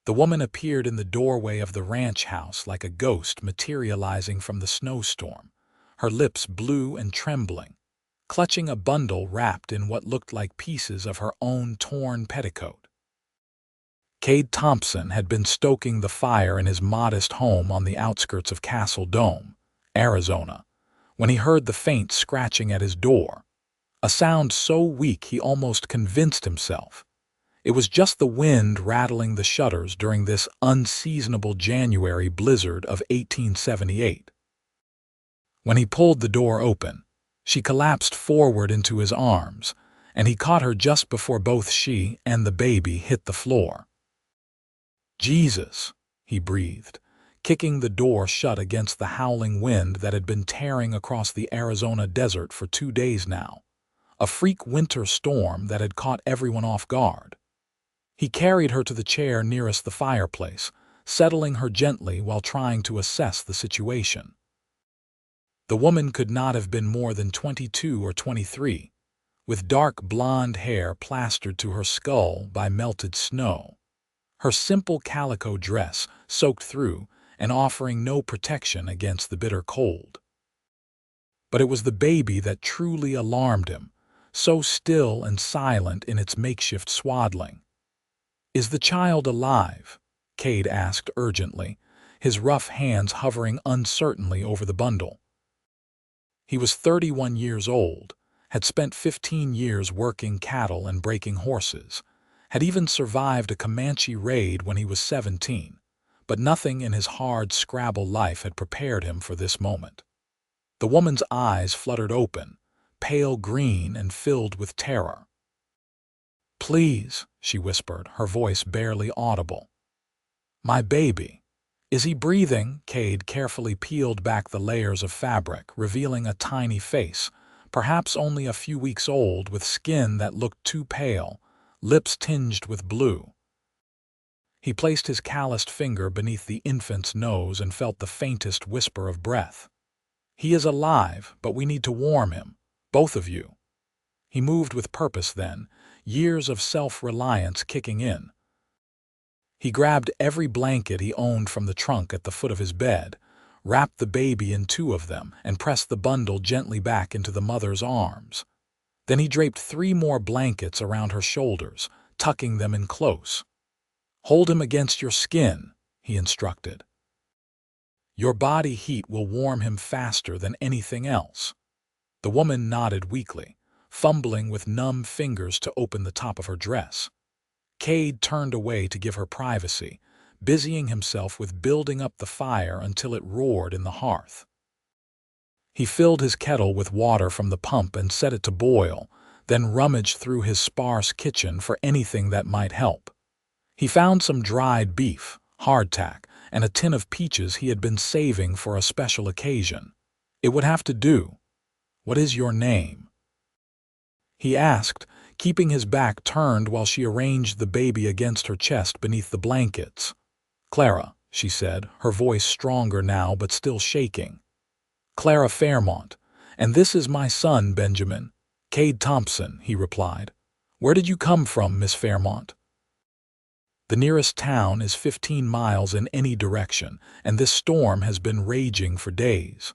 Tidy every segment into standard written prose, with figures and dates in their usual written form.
The woman appeared in the doorway of the ranch house like a ghost materializing from the snowstorm, her lips blue and trembling, clutching a bundle wrapped in what looked like pieces of her own torn petticoat. Kade Thompson had been stoking the fire in his modest home on the outskirts of Castle Dome, Arizona, when he heard the faint scratching at his door, a sound so weak he almost convinced himself it was just the wind rattling the shutters during this unseasonable January blizzard of 1878. When he pulled the door open, she collapsed forward into his arms, and he caught her just before both she and the baby hit the floor. "Jesus," he breathed, kicking the door shut against the howling wind that had been tearing across the Arizona desert for 2 days now, a freak winter storm that had caught everyone off guard. He carried her to the chair nearest the fireplace, settling her gently while trying to assess the situation. The woman could not have been more than 22 or 23, with dark blonde hair plastered to her skull by melted snow, her simple calico dress soaked through and offering no protection against the bitter cold. But it was the baby that truly alarmed him, so still and silent in its makeshift swaddling. "Is the child alive?" Kade asked urgently, his rough hands hovering uncertainly over the bundle. He was 31 years old, had spent 15 years working cattle and breaking horses, had even survived a Comanche raid when he was 17, but nothing in his hard Scrabble life had prepared him for this moment. The woman's eyes fluttered open, pale green and filled with terror. "Please," she whispered, her voice barely audible. "My baby. Is he breathing?" Kade carefully peeled back the layers of fabric, revealing a tiny face, perhaps only a few weeks old, with skin that looked too pale, lips tinged with blue. He placed his calloused finger beneath the infant's nose and felt the faintest whisper of breath. "He is alive, but we need to warm him, both of you." He moved with purpose then, years of self-reliance kicking in. He grabbed every blanket he owned from the trunk at the foot of his bed, wrapped the baby in 2 of them, and pressed the bundle gently back into the mother's arms. Then he draped 3 more blankets around her shoulders, tucking them in close. "Hold him against your skin," he instructed. "Your body heat will warm him faster than anything else." The woman nodded weakly, fumbling with numb fingers to open the top of her dress. Kade turned away to give her privacy, busying himself with building up the fire until it roared in the hearth. He filled his kettle with water from the pump and set it to boil, then rummaged through his sparse kitchen for anything that might help. He found some dried beef, hardtack, and a tin of peaches he had been saving for a special occasion. It would have to do. "What is your name?" he asked, keeping his back turned while she arranged the baby against her chest beneath the blankets. "Clara," she said, her voice stronger now but still shaking. "Clara Fairmont, and this is my son, Benjamin." "Kade Thompson," he replied. "Where did you come from, Miss Fairmont?" "The nearest town is 15 miles in any direction, and this storm has been raging for days."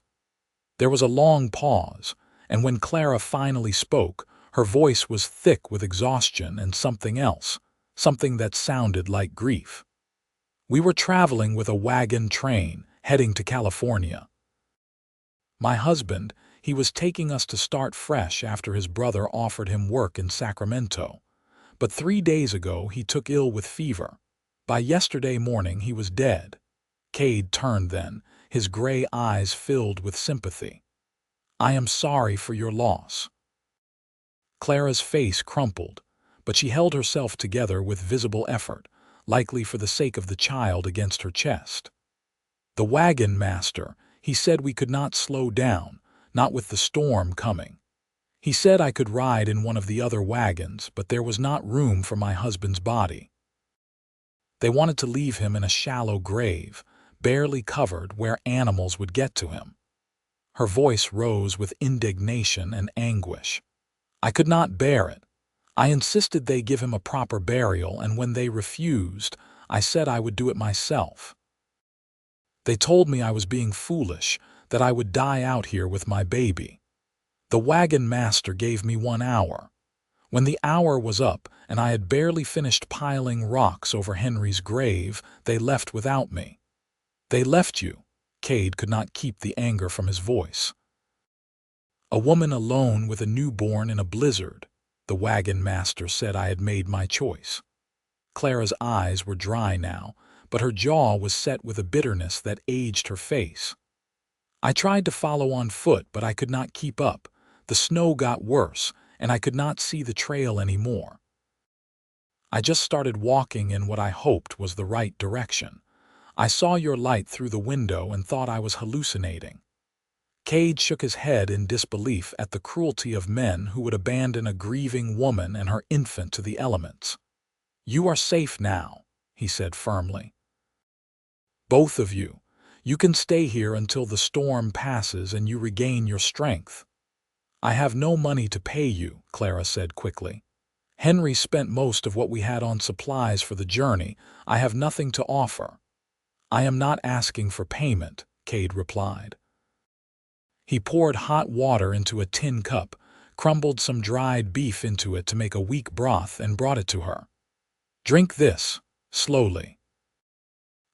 There was a long pause, and when Clara finally spoke, her voice was thick with exhaustion and something else, something that sounded like grief. "We were traveling with a wagon train, heading to California. My husband, he was taking us to start fresh after his brother offered him work in Sacramento. But 3 days ago he took ill with fever. By yesterday morning he was dead." Kade turned then, his gray eyes filled with sympathy. "I am sorry for your loss." Clara's face crumpled, but she held herself together with visible effort, likely for the sake of the child against her chest. "The wagon master, he said we could not slow down, not with the storm coming. He said I could ride in one of the other wagons, but there was not room for my husband's body. They wanted to leave him in a shallow grave, barely covered, where animals would get to him." Her voice rose with indignation and anguish. "I could not bear it. I insisted they give him a proper burial, and when they refused, I said I would do it myself. They told me I was being foolish, that I would die out here with my baby. The wagon master gave me 1 hour. When the hour was up and I had barely finished piling rocks over Henry's grave, they left without me. They left you. Kade could not keep the anger from his voice. A woman alone with a newborn in a blizzard. The wagon master said I had made my choice. Clara's eyes were dry now, but her jaw was set with a bitterness that aged her face. I tried to follow on foot, but I could not keep up. The snow got worse, and I could not see the trail anymore. I just started walking in what I hoped was the right direction. I saw your light through the window and thought I was hallucinating. Kade shook his head in disbelief at the cruelty of men who would abandon a grieving woman and her infant to the elements. You are safe now, he said firmly. Both of you. You can stay here until the storm passes and you regain your strength. I have no money to pay you, Clara said quickly. Henry spent most of what we had on supplies for the journey. I have nothing to offer. I am not asking for payment, Kade replied. He poured hot water into a tin cup, crumbled some dried beef into it to make a weak broth, and brought it to her. Drink this, slowly.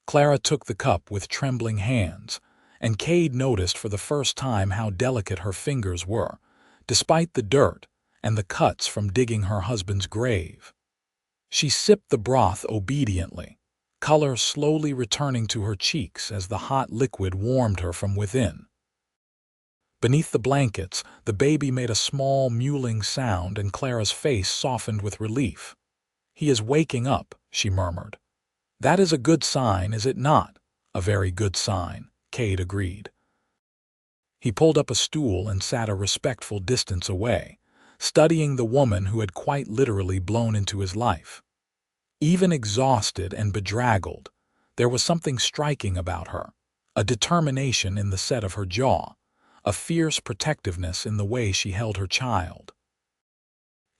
Clara took the cup with trembling hands, and Kade noticed for the first time how delicate her fingers were, despite the dirt and the cuts from digging her husband's grave. She sipped the broth obediently, color slowly returning to her cheeks as the hot liquid warmed her from within. Beneath the blankets, the baby made a small mewling sound, and Clara's face softened with relief. He is waking up, she murmured. That is a good sign, is it not? A very good sign, Kade agreed. He pulled up a stool and sat a respectful distance away, studying the woman who had quite literally blown into his life. Even exhausted and bedraggled, there was something striking about her, a determination in the set of her jaw, a fierce protectiveness in the way she held her child.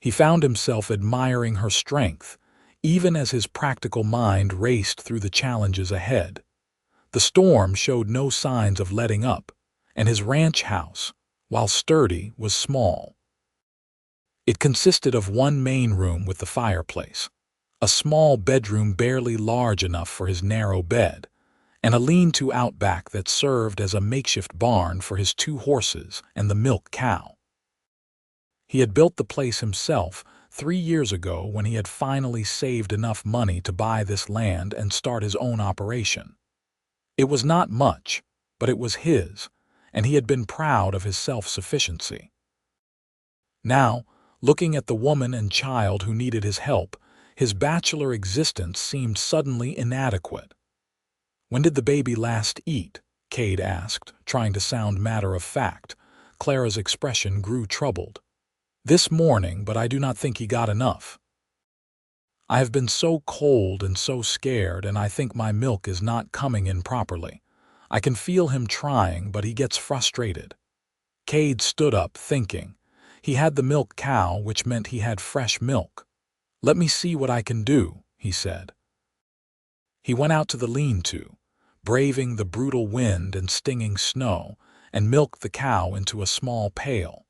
He found himself admiring her strength, even as his practical mind raced through the challenges ahead. The storm showed no signs of letting up, and his ranch house, while sturdy, was small. It consisted of one main room with the fireplace, a small bedroom barely large enough for his narrow bed, and a lean-to outback that served as a makeshift barn for his 2 horses and the milk cow. He had built the place himself 3 years ago when he had finally saved enough money to buy this land and start his own operation. It was not much, but it was his, and he had been proud of his self-sufficiency. Now, looking at the woman and child who needed his help, his bachelor existence seemed suddenly inadequate. When did the baby last eat? Kade asked, trying to sound matter-of-fact. Clara's expression grew troubled. This morning, but I do not think he got enough. I have been so cold and so scared, and I think my milk is not coming in properly. I can feel him trying, but he gets frustrated. Kade stood up, thinking. He had the milk cow, which meant he had fresh milk. Let me see what I can do, he said. He went out to the lean-to, braving the brutal wind and stinging snow, and milked the cow into a small pail.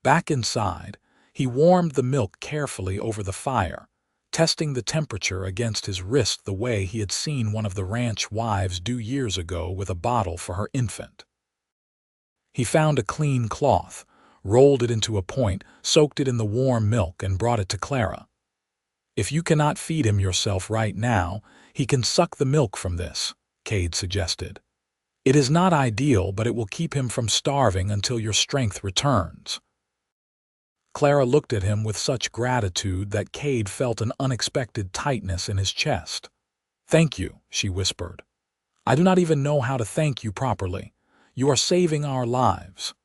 Back inside, he warmed the milk carefully over the fire, testing the temperature against his wrist the way he had seen one of the ranch wives do years ago with a bottle for her infant. He found a clean cloth, rolled it into a point, soaked it in the warm milk, and brought it to Clara. If you cannot feed him yourself right now, he can suck the milk from this, Kade suggested. It is not ideal, but it will keep him from starving until your strength returns. Clara looked at him with such gratitude that Kade felt an unexpected tightness in his chest. Thank you, she whispered. I do not even know how to thank you properly. You are saving our lives.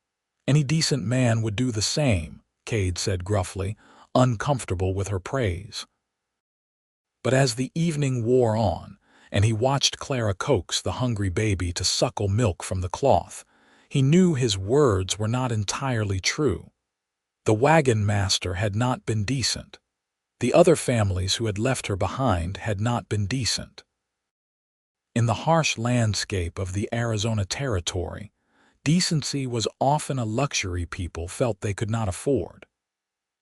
Any decent man would do the same, Kade said gruffly, uncomfortable with her praise. But as the evening wore on, and he watched Clara coax the hungry baby to suckle milk from the cloth, he knew his words were not entirely true. The wagon master had not been decent. The other families who had left her behind had not been decent. In the harsh landscape of the Arizona Territory, decency was often a luxury people felt they could not afford.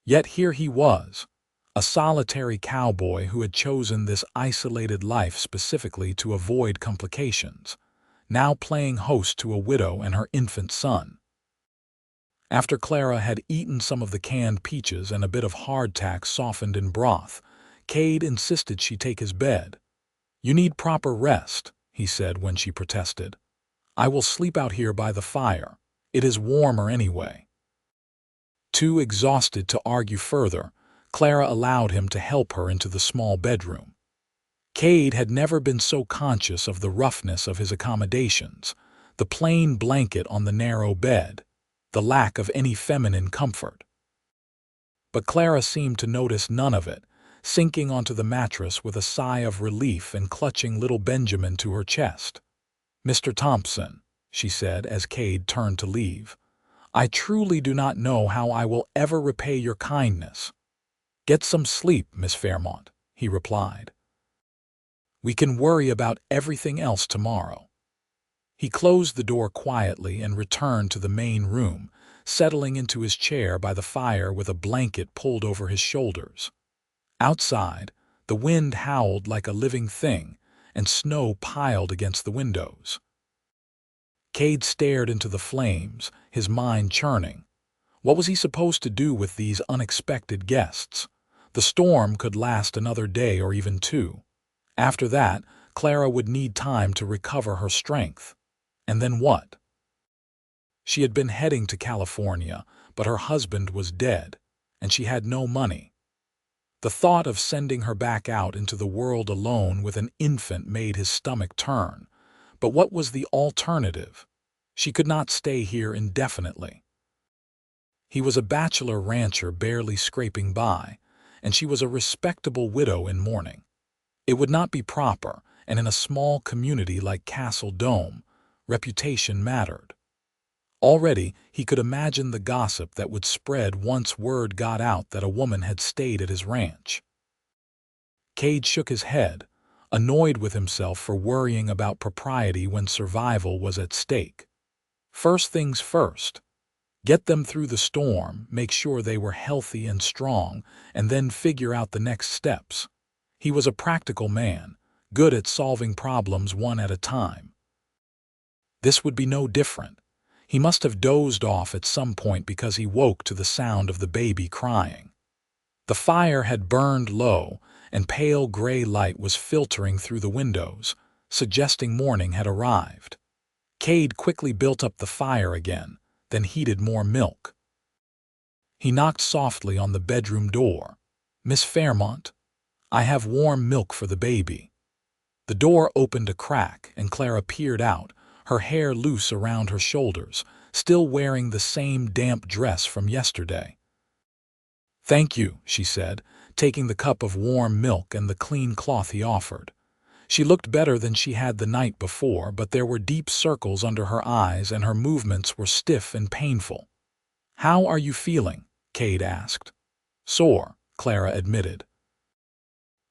Yet here he was, a solitary cowboy who had chosen this isolated life specifically to avoid complications, now playing host to a widow and her infant son. After Clara had eaten some of the canned peaches and a bit of hardtack softened in broth, Kade insisted she take his bed. "You need proper rest," he said when she protested. "I will sleep out here by the fire. It is warmer anyway." Too exhausted to argue further, Clara allowed him to help her into the small bedroom. Kade had never been so conscious of the roughness of his accommodations, the plain blanket on the narrow bed, the lack of any feminine comfort. But Clara seemed to notice none of it, sinking onto the mattress with a sigh of relief and clutching little Benjamin to her chest. "Mr. Thompson," she said as Kade turned to leave, "I truly do not know how I will ever repay your kindness." "Get some sleep, Miss Fairmont," he replied. "We can worry about everything else tomorrow." He closed the door quietly and returned to the main room, settling into his chair by the fire with a blanket pulled over his shoulders. Outside, the wind howled like a living thing, and snow piled against the windows. Kade stared into the flames, his mind churning. What was he supposed to do with these unexpected guests? The storm could last another day or even two. After that, Clara would need time to recover her strength. And then what? She had been heading to California, but her husband was dead, and she had no money. The thought of sending her back out into the world alone with an infant made his stomach turn. But what was the alternative? She could not stay here indefinitely. He was a bachelor rancher barely scraping by, and she was a respectable widow in mourning. It would not be proper, and in a small community like Castle Dome, reputation mattered. Already, he could imagine the gossip that would spread once word got out that a woman had stayed at his ranch. Kade shook his head, annoyed with himself for worrying about propriety when survival was at stake. First things first. Get them through the storm, make sure they were healthy and strong, and then figure out the next steps. He was a practical man, good at solving problems one at a time. This would be no different. He must have dozed off at some point because he woke to the sound of the baby crying. The fire had burned low, and pale gray light was filtering through the windows, suggesting morning had arrived. Kade quickly built up the fire again, then heated more milk. He knocked softly on the bedroom door. "Miss Fairmont, I have warm milk for the baby." The door opened a crack, and Clara peered out, her hair loose around her shoulders, still wearing the same damp dress from yesterday. "Thank you," she said, taking the cup of warm milk and the clean cloth he offered. She looked better than she had the night before, but there were deep circles under her eyes and her movements were stiff and painful. "How are you feeling?" Kade asked. "Sore," Clara admitted.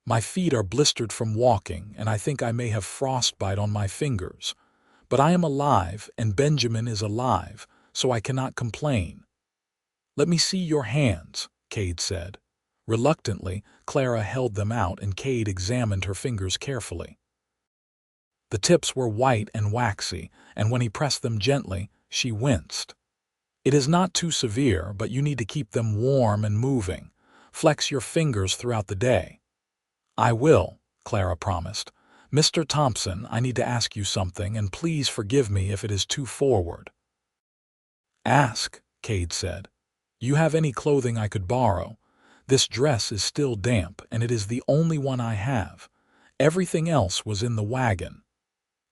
"My feet are blistered from walking, and I think I may have frostbite on my fingers. But I am alive, and Benjamin is alive, so I cannot complain." "Let me see your hands," Kade said. Reluctantly, Clara held them out and Kade examined her fingers carefully. The tips were white and waxy, and when he pressed them gently, she winced. "It is not too severe, but you need to keep them warm and moving. Flex your fingers throughout the day." "I will," Clara promised. "Mr. Thompson, I need to ask you something, and please forgive me if it is too forward." "Ask," Kade said. "You have any clothing I could borrow? This dress is still damp, and it is the only one I have. Everything else was in the wagon."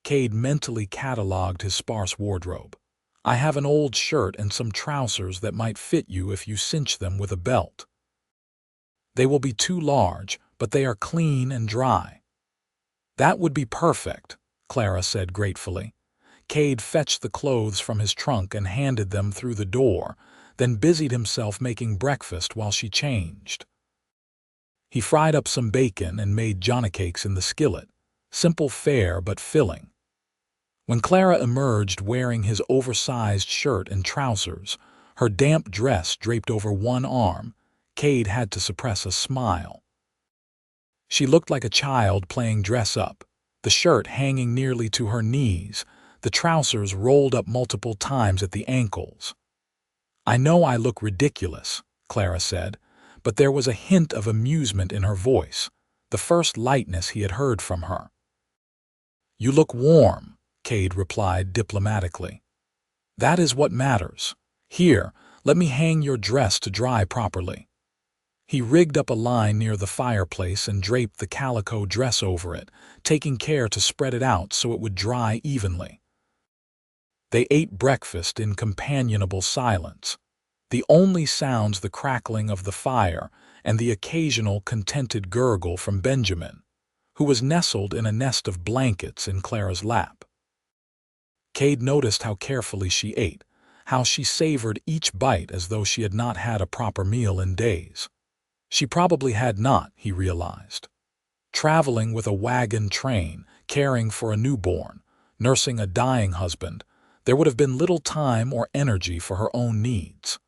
Kade mentally catalogued his sparse wardrobe. "I have an old shirt and some trousers that might fit you if you cinch them with a belt. They will be too large, but they are clean and dry." "That would be perfect," Clara said gratefully. Kade fetched the clothes from his trunk and handed them through the door, then busied himself making breakfast while she changed. He fried up some bacon and made johnnycakes in the skillet. Simple fare but filling. When Clara emerged wearing his oversized shirt and trousers, her damp dress draped over one arm, Kade had to suppress a smile. She looked like a child playing dress-up, the shirt hanging nearly to her knees, the trousers rolled up multiple times at the ankles. "I know I look ridiculous," Clara said, but there was a hint of amusement in her voice, the first lightness he had heard from her. "You look warm," Kade replied diplomatically. "That is what matters. Here, let me hang your dress to dry properly." He rigged up a line near the fireplace and draped the calico dress over it, taking care to spread it out so it would dry evenly. They ate breakfast in companionable silence, the only sounds the crackling of the fire and the occasional contented gurgle from Benjamin, who was nestled in a nest of blankets in Clara's lap. Kade noticed how carefully she ate, how she savored each bite as though she had not had a proper meal in days. She probably had not, he realized. Traveling with a wagon train, caring for a newborn, nursing a dying husband, there would have been little time or energy for her own needs.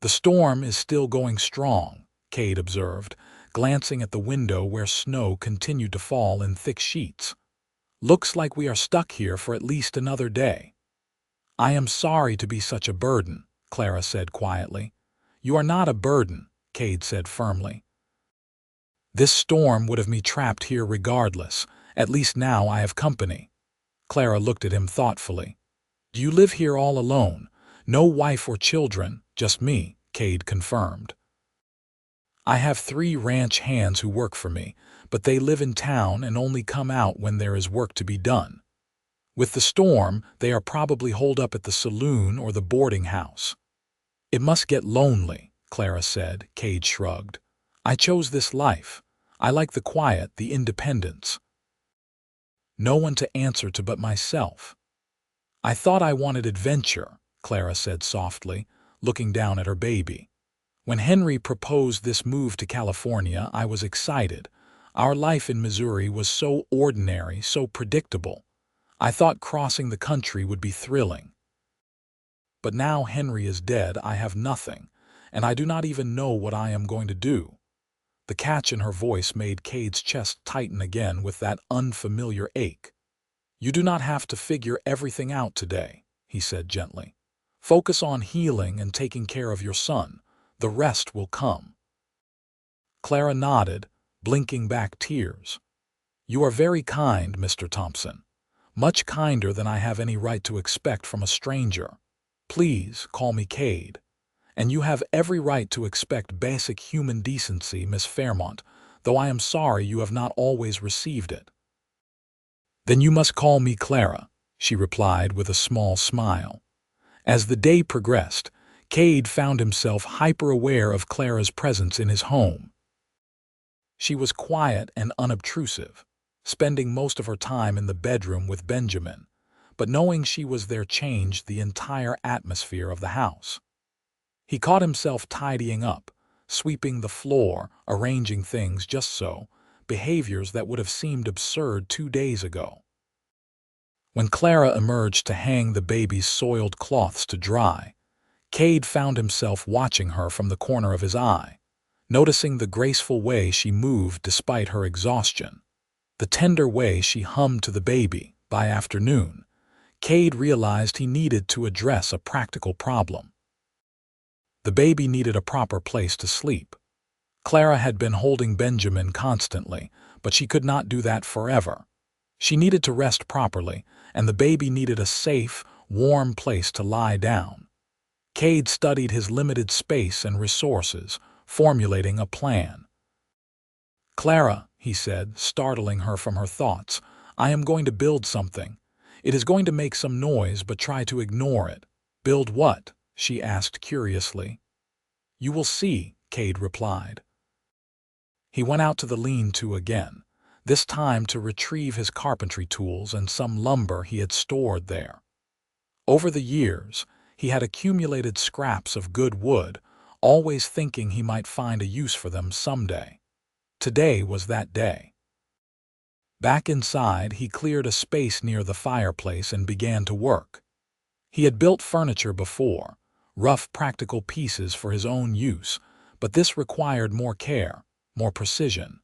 "The storm is still going strong," Kade observed, glancing at the window where snow continued to fall in thick sheets. "Looks like we are stuck here for at least another day." "I am sorry to be such a burden," Clara said quietly. "You are not a burden," Kade said firmly. "This storm would have me trapped here regardless. At least now I have company." Clara looked at him thoughtfully. "Do you live here all alone? No wife or children, just me," Kade confirmed. "I have 3 ranch hands who work for me, but they live in town and only come out when there is work to be done. With the storm, they are probably holed up at the saloon or the boarding house." "It must get lonely," Clara said. Kade shrugged. "I chose this life. I like the quiet, the independence. No one to answer to but myself." "I thought I wanted adventure," Clara said softly, looking down at her baby. "When Henry proposed this move to California, I was excited. Our life in Missouri was so ordinary, so predictable. I thought crossing the country would be thrilling. But now Henry is dead, I have nothing, and I do not even know what I am going to do." The catch in her voice made Kade's chest tighten again with that unfamiliar ache. "You do not have to figure everything out today," he said gently. "Focus on healing and taking care of your son. The rest will come." Clara nodded, blinking back tears. "You are very kind, Mr. Thompson. Much kinder than I have any right to expect from a stranger. Please call me Kade. And you have every right to expect basic human decency, Miss Fairmont, though I am sorry you have not always received it." "Then you must call me Clara," she replied with a small smile. As the day progressed, Kade found himself hyper-aware of Clara's presence in his home. She was quiet and unobtrusive, spending most of her time in the bedroom with Benjamin, but knowing she was there changed the entire atmosphere of the house. He caught himself tidying up, sweeping the floor, arranging things just so, behaviors that would have seemed absurd 2 days ago. When Clara emerged to hang the baby's soiled cloths to dry, Kade found himself watching her from the corner of his eye, noticing the graceful way she moved despite her exhaustion, the tender way she hummed to the baby. By afternoon, Kade realized he needed to address a practical problem. The baby needed a proper place to sleep. Clara had been holding Benjamin constantly, but she could not do that forever. She needed to rest properly, and the baby needed a safe, warm place to lie down. Kade studied his limited space and resources, formulating a plan. "Clara," he said, startling her from her thoughts, "I am going to build something. It is going to make some noise, but try to ignore it." "Build what?" she asked curiously. "You will see," Kade replied. He went out to the lean-to again, this time to retrieve his carpentry tools and some lumber he had stored there. Over the years, he had accumulated scraps of good wood, always thinking he might find a use for them someday. Today was that day. Back inside, he cleared a space near the fireplace and began to work. He had built furniture before, rough practical pieces for his own use, but this required more care, more precision.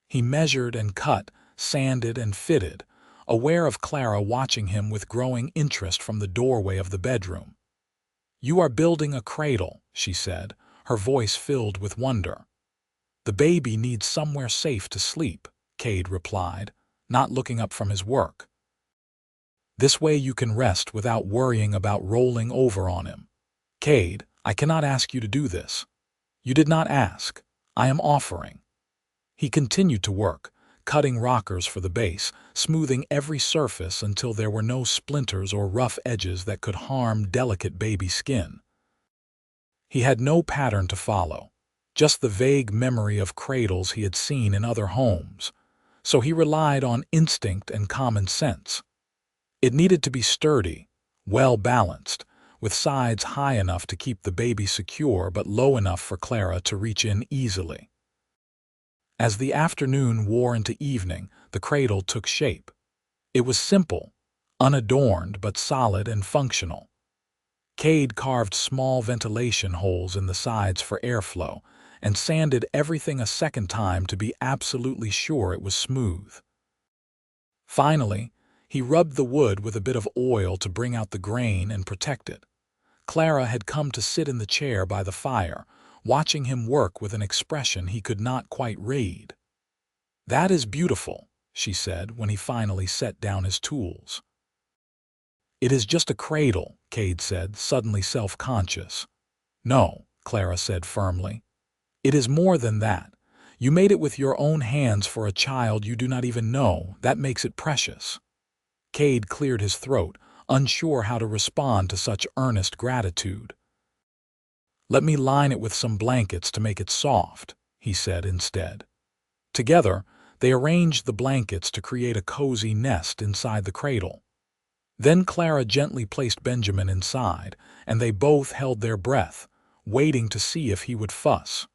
He measured and cut, sanded and fitted, aware of Clara watching him with growing interest from the doorway of the bedroom. "You are building a cradle," she said, her voice filled with wonder. "The baby needs somewhere safe to sleep," Kade replied, not looking up from his work. "This way you can rest without worrying about rolling over on him." "Kade, I cannot ask you to do this." "You did not ask. I am offering." He continued to work, cutting rockers for the base, smoothing every surface until there were no splinters or rough edges that could harm delicate baby skin. He had no pattern to follow, just the vague memory of cradles he had seen in other homes, so he relied on instinct and common sense. It needed to be sturdy, well-balanced, with sides high enough to keep the baby secure but low enough for Clara to reach in easily. As the afternoon wore into evening, the cradle took shape. It was simple, unadorned but solid and functional. Kade carved small ventilation holes in the sides for airflow and sanded everything a second time to be absolutely sure it was smooth. Finally, he rubbed the wood with a bit of oil to bring out the grain and protect it. Clara had come to sit in the chair by the fire, watching him work with an expression he could not quite read. "That is beautiful," she said when he finally set down his tools. "It is just a cradle," Kade said, suddenly self-conscious. "No," Clara said firmly. "It is more than that. You made it with your own hands for a child you do not even know. That makes it precious." Kade cleared his throat, unsure how to respond to such earnest gratitude. "Let me line it with some blankets to make it soft," he said instead. Together, they arranged the blankets to create a cozy nest inside the cradle. Then Clara gently placed Benjamin inside, and they both held their breath, waiting to see if he would fuss.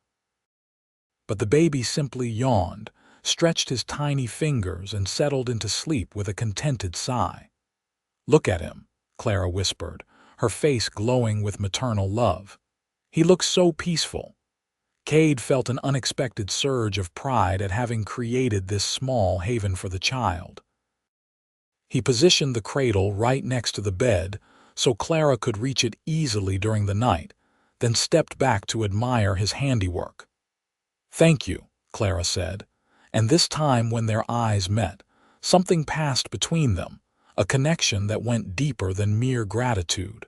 But the baby simply yawned, stretched his tiny fingers, and settled into sleep with a contented sigh. "Look at him," Clara whispered, her face glowing with maternal love. "He looks so peaceful." Kade felt an unexpected surge of pride at having created this small haven for the child. He positioned the cradle right next to the bed so Clara could reach it easily during the night, then stepped back to admire his handiwork. "Thank you," Clara said, and this time when their eyes met, something passed between them, a connection that went deeper than mere gratitude.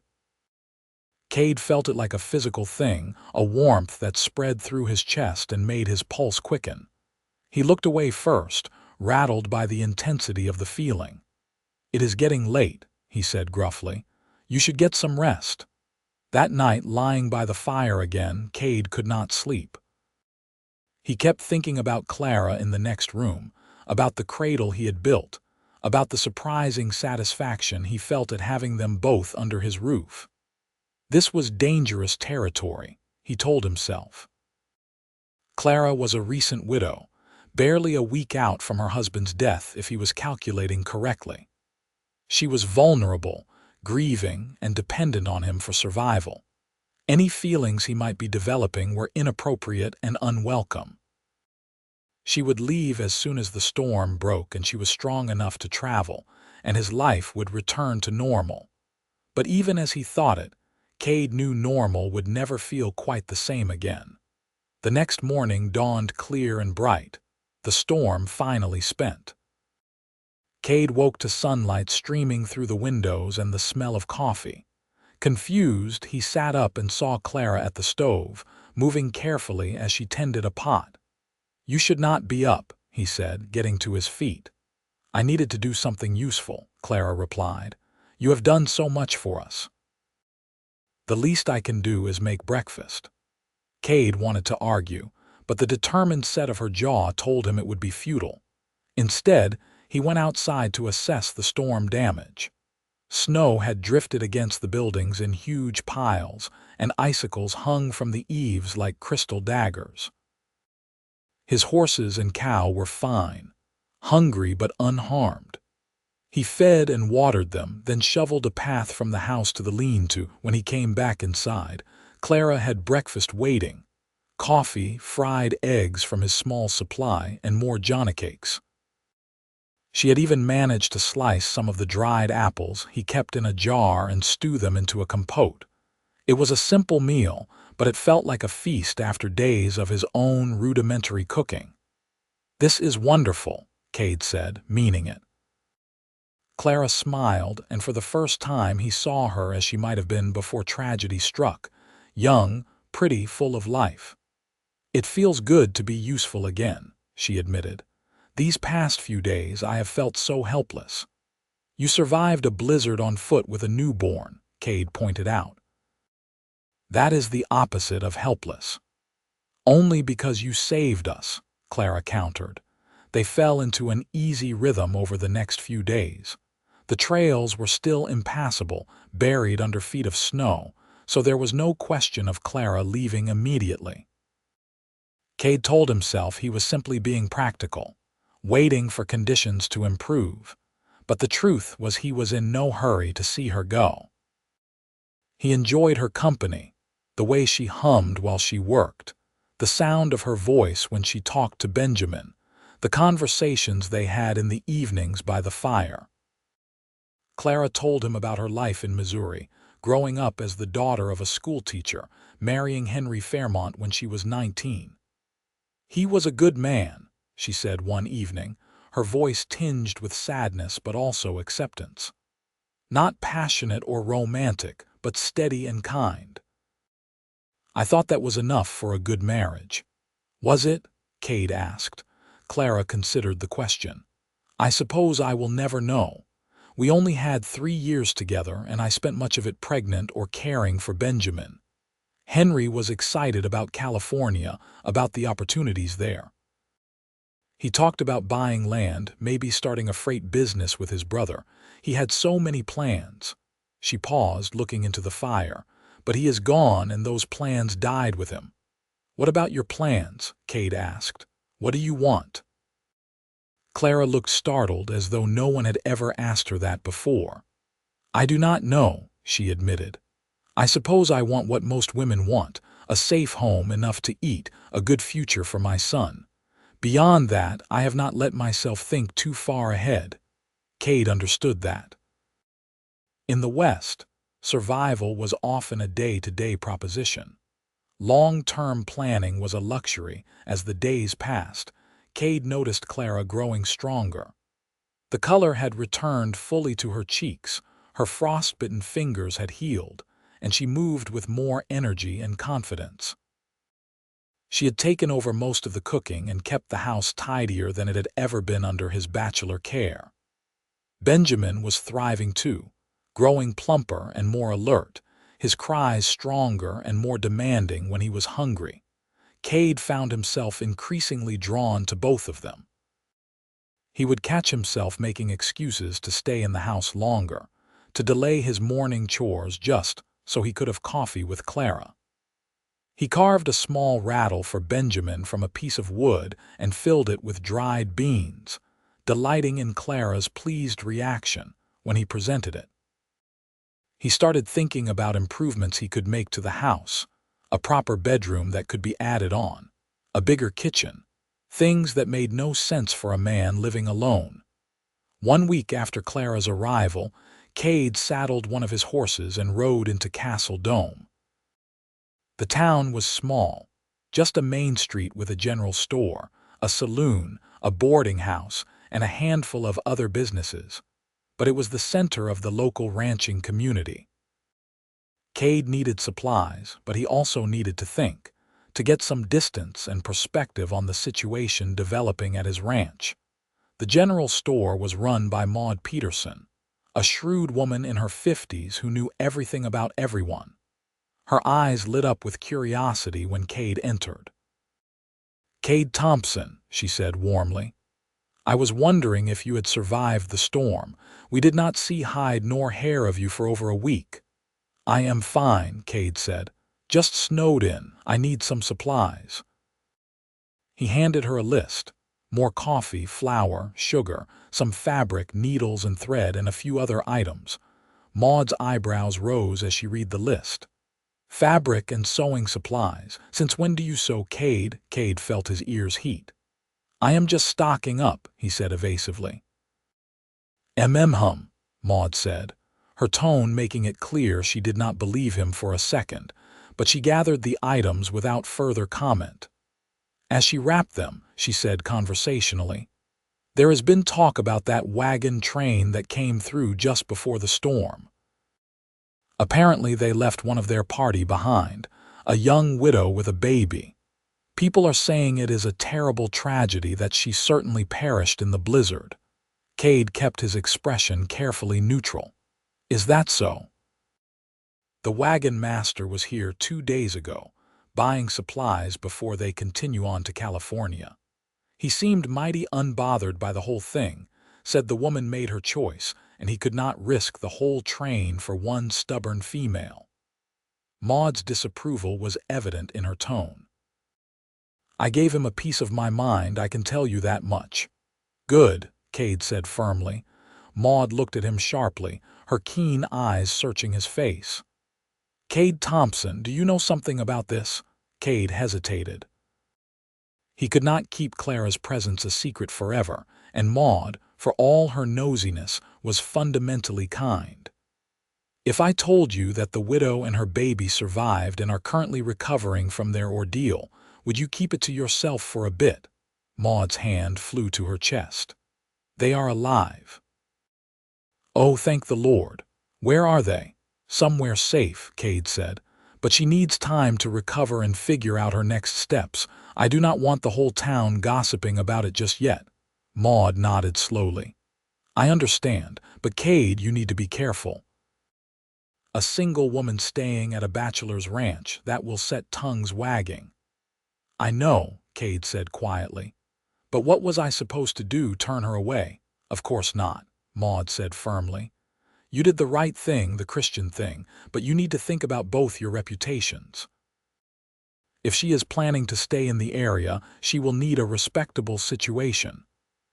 Kade felt it like a physical thing, a warmth that spread through his chest and made his pulse quicken. He looked away first, rattled by the intensity of the feeling. "It is getting late," he said gruffly. "You should get some rest." That night, lying by the fire again, Kade could not sleep. He kept thinking about Clara in the next room, about the cradle he had built, about the surprising satisfaction he felt at having them both under his roof. This was dangerous territory, he told himself. Clara was a recent widow, barely a week out from her husband's death if he was calculating correctly. She was vulnerable, grieving, and dependent on him for survival. Any feelings he might be developing were inappropriate and unwelcome. She would leave as soon as the storm broke and she was strong enough to travel, and his life would return to normal. But even as he thought it, Kade knew normal would never feel quite the same again. The next morning dawned clear and bright, the storm finally spent. Kade woke to sunlight streaming through the windows and the smell of coffee. Confused, he sat up and saw Clara at the stove, moving carefully as she tended a pot. "You should not be up," he said, getting to his feet. "I needed to do something useful," Clara replied. "You have done so much for us." "The least I can do is make breakfast." Kade wanted to argue, but the determined set of her jaw told him it would be futile. Instead, he went outside to assess the storm damage. Snow had drifted against the buildings in huge piles, and icicles hung from the eaves like crystal daggers. His horses and cow were fine, hungry but unharmed. He fed and watered them, then shoveled a path from the house to the lean-to. When he came back inside, Clara had breakfast waiting: coffee, fried eggs from his small supply, and more Johnny cakes. She had even managed to slice some of the dried apples he kept in a jar and stew them into a compote. It was a simple meal, but it felt like a feast after days of his own rudimentary cooking. "This is wonderful," Kade said, meaning it. Clara smiled, and for the first time he saw her as she might have been before tragedy struck: young, pretty, full of life. "It feels good to be useful again," she admitted. "These past few days I have felt so helpless." "You survived a blizzard on foot with a newborn," Kade pointed out. "That is the opposite of helpless." "Only because you saved us," Clara countered. They fell into an easy rhythm over the next few days. The trails were still impassable, buried under feet of snow, so there was no question of Clara leaving immediately. Kade told himself he was simply being practical, waiting for conditions to improve, but the truth was he was in no hurry to see her go. He enjoyed her company, the way she hummed while she worked, the sound of her voice when she talked to Benjamin, the conversations they had in the evenings by the fire. Clara told him about her life in Missouri, growing up as the daughter of a schoolteacher, marrying Henry Fairmont when she was 19. "He was a good man," she said one evening, her voice tinged with sadness but also acceptance. "Not passionate or romantic, but steady and kind." "I thought that was enough for a good marriage." "Was it?" Kade asked. Clara considered the question. "I suppose I will never know. We only had 3 years together, and I spent much of it pregnant or caring for Benjamin. Henry was excited about California, about the opportunities there. He talked about buying land, maybe starting a freight business with his brother. He had so many plans." She paused, looking into the fire. "But he is gone, and those plans died with him." "What about your plans?" Kade asked. "What do you want?" Clara looked startled, as though no one had ever asked her that before. "I do not know," she admitted. "I suppose I want what most women want: a safe home, enough to eat, a good future for my son. Beyond that, I have not let myself think too far ahead." Kade understood that. In the West, survival was often a day-to-day proposition. Long-term planning was a luxury. As the days passed, Kade noticed Clara growing stronger. The color had returned fully to her cheeks, her frostbitten fingers had healed, and she moved with more energy and confidence. She had taken over most of the cooking and kept the house tidier than it had ever been under his bachelor care. Benjamin was thriving too, growing plumper and more alert, his cries stronger and more demanding when he was hungry. Kade found himself increasingly drawn to both of them. He would catch himself making excuses to stay in the house longer, to delay his morning chores just so he could have coffee with Clara. He carved a small rattle for Benjamin from a piece of wood and filled it with dried beans, delighting in Clara's pleased reaction when he presented it. He started thinking about improvements he could make to the house: a proper bedroom that could be added on, a bigger kitchen, things that made no sense for a man living alone. One week after Clara's arrival, Kade saddled one of his horses and rode into Castle Dome. The town was small, just a main street with a general store, a saloon, a boarding house, and a handful of other businesses, but it was the center of the local ranching community. Kade needed supplies, but he also needed to think, to get some distance and perspective on the situation developing at his ranch. The general store was run by Maud Peterson, a shrewd woman in her 50s who knew everything about everyone. Her eyes lit up with curiosity when Kade entered. "Kade Thompson," she said warmly. I was wondering if you had survived the storm. We did not see hide nor hair of you for over a week." "I am fine," Cade said. "Just snowed in. I need some supplies." He handed her a list. More coffee, flour, sugar, some fabric, needles and thread, and a few other items. Maud's eyebrows rose as she read the list. "Fabric and sewing supplies. Since when do you sew, Cade?" Cade felt his ears heat. "I am just stocking up," he said evasively. "Hum," Maud said, her tone making it clear she did not believe him for a second, but she gathered the items without further comment. As she wrapped them, she said conversationally, "There has been talk about that wagon train that came through just before the storm. Apparently they left one of their party behind, a young widow with a baby. People are saying it is a terrible tragedy that she certainly perished in the blizzard." Cade kept his expression carefully neutral. "Is that so?" "The wagon master was here 2 days ago, buying supplies before they continue on to California. He seemed mighty unbothered by the whole thing, said the woman made her choice, and he could not risk the whole train for one stubborn female." Maud's disapproval was evident in her tone. "I gave him a piece of my mind, I can tell you that much." "Good," Cade said firmly. Maud looked at him sharply, her keen eyes searching his face. "Kade Thompson, do you know something about this?" Cade hesitated. He could not keep Clara's presence a secret forever, and Maud, for all her nosiness, was fundamentally kind. "If I told you that the widow and her baby survived and are currently recovering from their ordeal, would you keep it to yourself for a bit?" Maud's hand flew to her chest. "They are alive." "Oh, thank the Lord. Where are they?" "Somewhere safe," Cade said. "But she needs time to recover and figure out her next steps. I do not want the whole town gossiping about it just yet." Maud nodded slowly. "I understand, but Cade, you need to be careful. A single woman staying at a bachelor's ranch, that will set tongues wagging." "I know," Cade said quietly. "But what was I supposed to do, turn her away?" "Of course not," Maud said firmly. "You did the right thing, the Christian thing, but you need to think about both your reputations. If she is planning to stay in the area, she will need a respectable situation."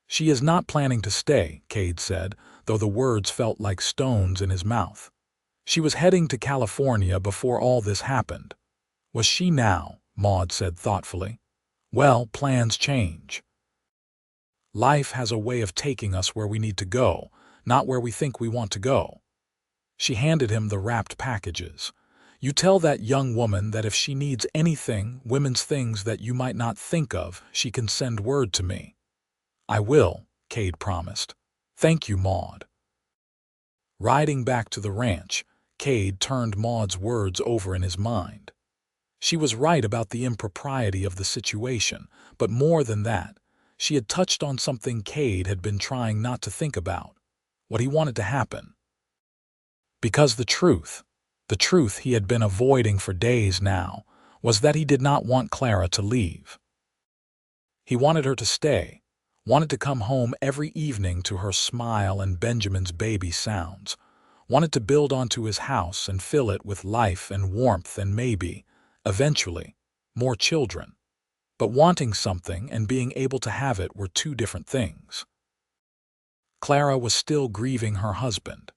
"She is not planning to stay," Cade said, though the words felt like stones in his mouth. "She was heading to California before all this happened." "Was she now?" Maud said thoughtfully. "Well, plans change. Life has a way of taking us where we need to go, not where we think we want to go." She handed him the wrapped packages. "You tell that young woman that if she needs anything, women's things that you might not think of, she can send word to me." "I will," Cade promised. "Thank you, Maud." Riding back to the ranch, Cade turned Maud's words over in his mind. She was right about the impropriety of the situation, but more than that, she had touched on something Cade had been trying not to think about, what he wanted to happen. Because the truth he had been avoiding for days now, was that he did not want Clara to leave. He wanted her to stay, wanted to come home every evening to her smile and Benjamin's baby sounds, wanted to build onto his house and fill it with life and warmth and maybe, eventually, more children. But wanting something and being able to have it were two different things. Clara was still grieving her husband.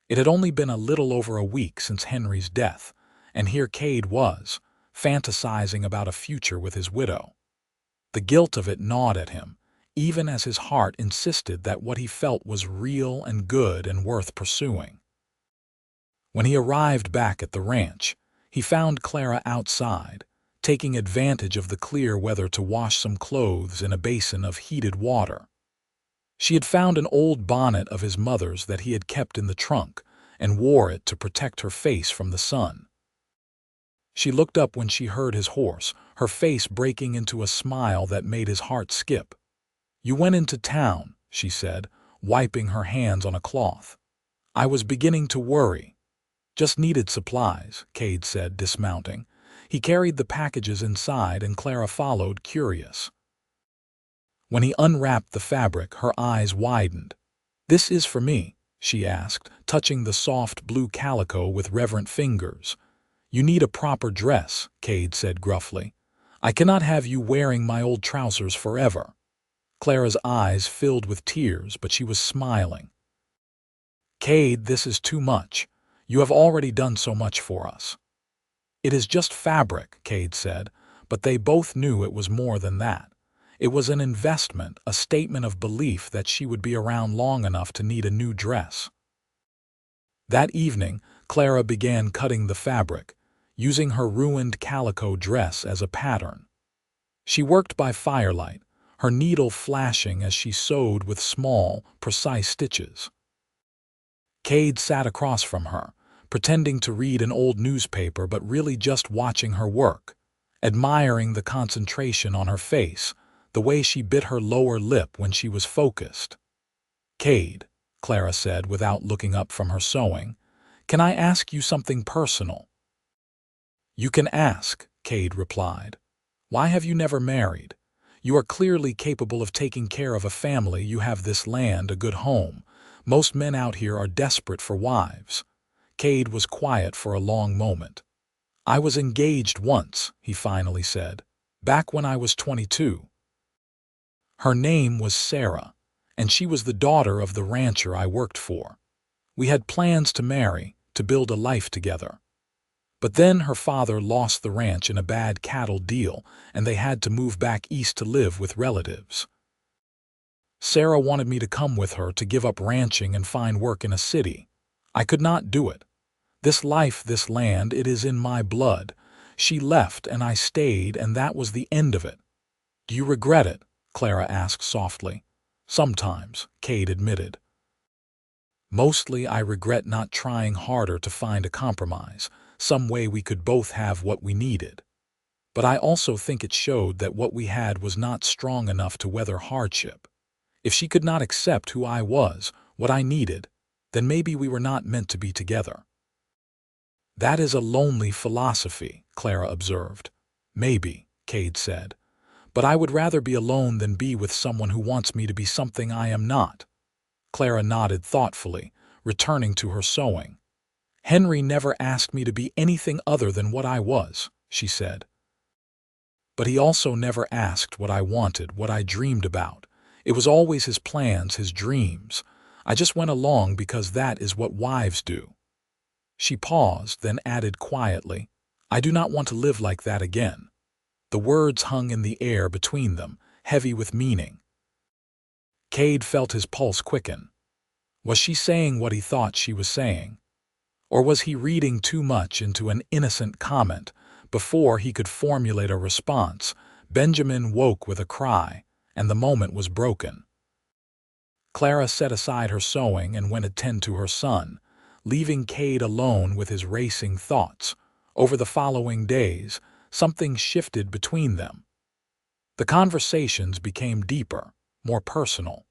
It had only been a little over a week since Henry's death, and here Cade was, fantasizing about a future with his widow. The guilt of it gnawed at him, even as his heart insisted that what he felt was real and good and worth pursuing. When he arrived back at the ranch, he found Clara outside, taking advantage of the clear weather to wash some clothes in a basin of heated water. She had found an old bonnet of his mother's that he had kept in the trunk and wore it to protect her face from the sun. She looked up when she heard his horse, her face breaking into a smile that made his heart skip. "You went into town," she said, wiping her hands on a cloth. "I was beginning to worry." "Just needed supplies," Cade said, dismounting. He carried the packages inside and Clara followed, curious. When he unwrapped the fabric, her eyes widened. "This is for me," she asked, touching the soft blue calico with reverent fingers. "You need a proper dress," Kade said gruffly. "I cannot have you wearing my old trousers forever." Clara's eyes filled with tears, but she was smiling. "Kade, this is too much. You have already done so much for us." "It is just fabric," Kade said, but they both knew it was more than that. It was an investment, a statement of belief that she would be around long enough to need a new dress. That evening, Clara began cutting the fabric, using her ruined calico dress as a pattern. She worked by firelight, her needle flashing as she sewed with small, precise stitches. Kade sat across from her, pretending to read an old newspaper but really just watching her work, admiring the concentration on her face, the way she bit her lower lip when she was focused. "Kade," Clara said without looking up from her sewing, "can I ask you something personal?" "You can ask," Kade replied. "Why have you never married? You are clearly capable of taking care of a family. You have this land, a good home. Most men out here are desperate for wives." Kade was quiet for a long moment. "I was engaged once," he finally said, "back when I was 22. Her name was Sarah, and she was the daughter of the rancher I worked for. We had plans to marry, to build a life together. But then her father lost the ranch in a bad cattle deal, and they had to move back east to live with relatives. Sarah wanted me to come with her to give up ranching and find work in a city. I could not do it. This life, this land, it is in my blood. She left and I stayed, and that was the end of it." "Do you regret it?" Clara asked softly. "Sometimes," Kade admitted. "Mostly I regret not trying harder to find a compromise, some way we could both have what we needed. But I also think it showed that what we had was not strong enough to weather hardship. If she could not accept who I was, what I needed, then maybe we were not meant to be together." "That is a lonely philosophy," Clara observed. "Maybe," Kade said. "But I would rather be alone than be with someone who wants me to be something I am not." Clara nodded thoughtfully, returning to her sewing. "Henry never asked me to be anything other than what I was," she said. "But he also never asked what I wanted, what I dreamed about. It was always his plans, his dreams. I just went along because that is what wives do." She paused, then added quietly, "I do not want to live like that again." The words hung in the air between them, heavy with meaning. Kade felt his pulse quicken. Was she saying what he thought she was saying? Or was he reading too much into an innocent comment? Before he could formulate a response, Benjamin woke with a cry, and the moment was broken. Clara set aside her sewing and went to tend to her son, leaving Kade alone with his racing thoughts. Over the following days, something shifted between them. The conversations became deeper, more personal.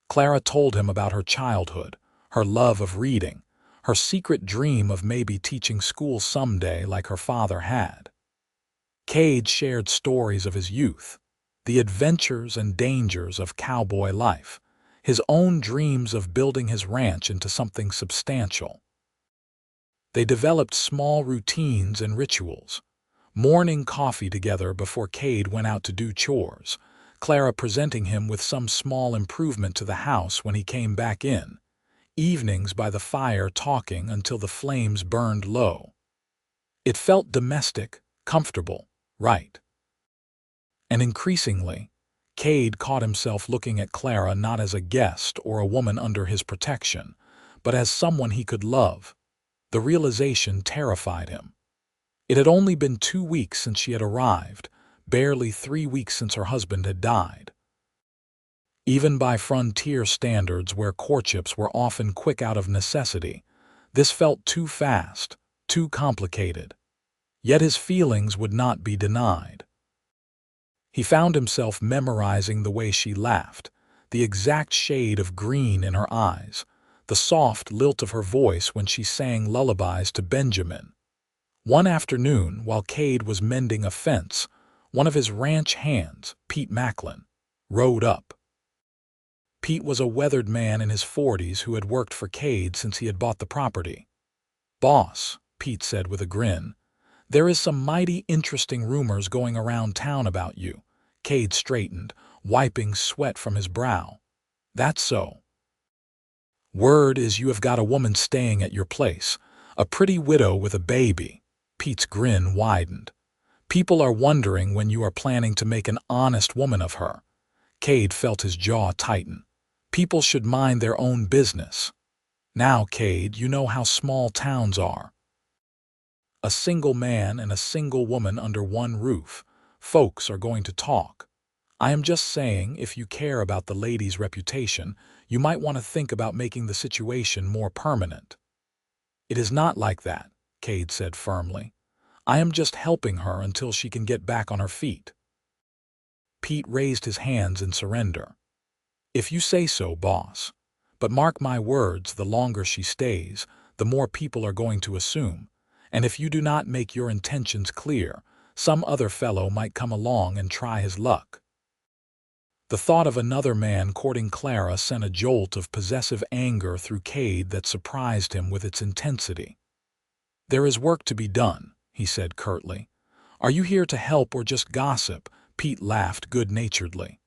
Clara told him about her childhood, her love of reading, her secret dream of maybe teaching school someday like her father had. Kade shared stories of his youth, the adventures and dangers of cowboy life, his own dreams of building his ranch into something substantial. They developed small routines and rituals, morning coffee together before Kade went out to do chores, Clara presenting him with some small improvement to the house when he came back in, evenings by the fire talking until the flames burned low. It felt domestic, comfortable, right. And increasingly, Kade caught himself looking at Clara not as a guest or a woman under his protection, but as someone he could love. The realization terrified him. It had only been 2 weeks since she had arrived, barely 3 weeks since her husband had died. Even by frontier standards where courtships were often quick out of necessity, this felt too fast, too complicated. Yet his feelings would not be denied. He found himself memorizing the way she laughed, the exact shade of green in her eyes, the soft lilt of her voice when she sang lullabies to Benjamin. One afternoon, while Kade was mending a fence, one of his ranch hands, Pete Macklin, rode up. Pete was a weathered man in his 40s who had worked for Kade since he had bought the property. "Boss," Pete said with a grin, "there is some mighty interesting rumors going around town about you." Kade straightened, wiping sweat from his brow. "That's so. Word is you have got a woman staying at your place, a pretty widow with a baby." Pete's grin widened. "People are wondering when you are planning to make an honest woman of her." Kade felt his jaw tighten. "People should mind their own business." "Now, Kade, you know how small towns are. A single man and a single woman under one roof. Folks are going to talk. I am just saying, if you care about the lady's reputation, you might want to think about making the situation more permanent." "It is not like that," Kade said firmly. "I am just helping her until she can get back on her feet." Pete raised his hands in surrender. "If you say so, boss. But mark my words, the longer she stays, the more people are going to assume. And if you do not make your intentions clear, some other fellow might come along and try his luck." The thought of another man courting Clara sent a jolt of possessive anger through Kade that surprised him with its intensity. "There is work to be done," he said curtly. "Are you here to help or just gossip?" Pete laughed good-naturedly.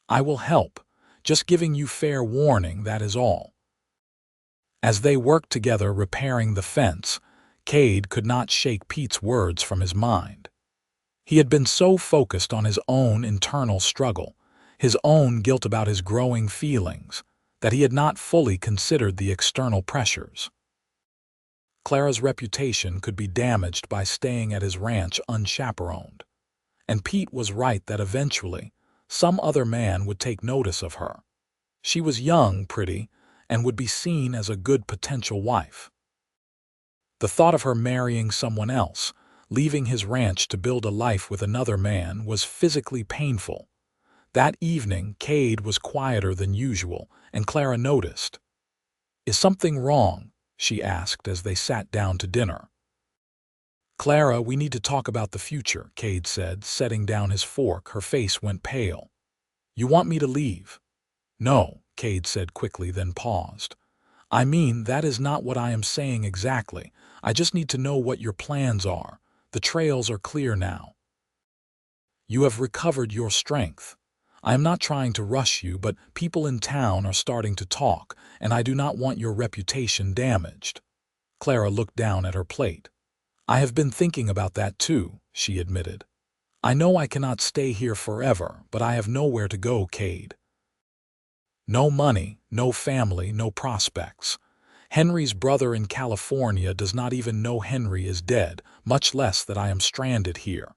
"I will help. Just giving you fair warning, that is all." As they worked together repairing the fence, Kade could not shake Pete's words from his mind. He had been so focused on his own internal struggle, his own guilt about his growing feelings, that he had not fully considered the external pressures. Clara's reputation could be damaged by staying at his ranch unchaperoned, and Pete was right that eventually some other man would take notice of her. She was young, pretty, and would be seen as a good potential wife. The thought of her marrying someone else, leaving his ranch to build a life with another man, was physically painful. That evening, Kade was quieter than usual, and Clara noticed. "Is something wrong?" she asked as they sat down to dinner. "Clara, we need to talk about the future," Kade said, setting down his fork. Her face went pale. "You want me to leave?" "No," Kade said quickly, then paused. "I mean, that is not what I am saying exactly. I just need to know what your plans are. The trails are clear now. You have recovered your strength. I am not trying to rush you, but people in town are starting to talk, and I do not want your reputation damaged." Clara looked down at her plate. "I have been thinking about that too," she admitted. "I know I cannot stay here forever, but I have nowhere to go, Kade. No money, no family, no prospects. Henry's brother in California does not even know Henry is dead, much less that I am stranded here.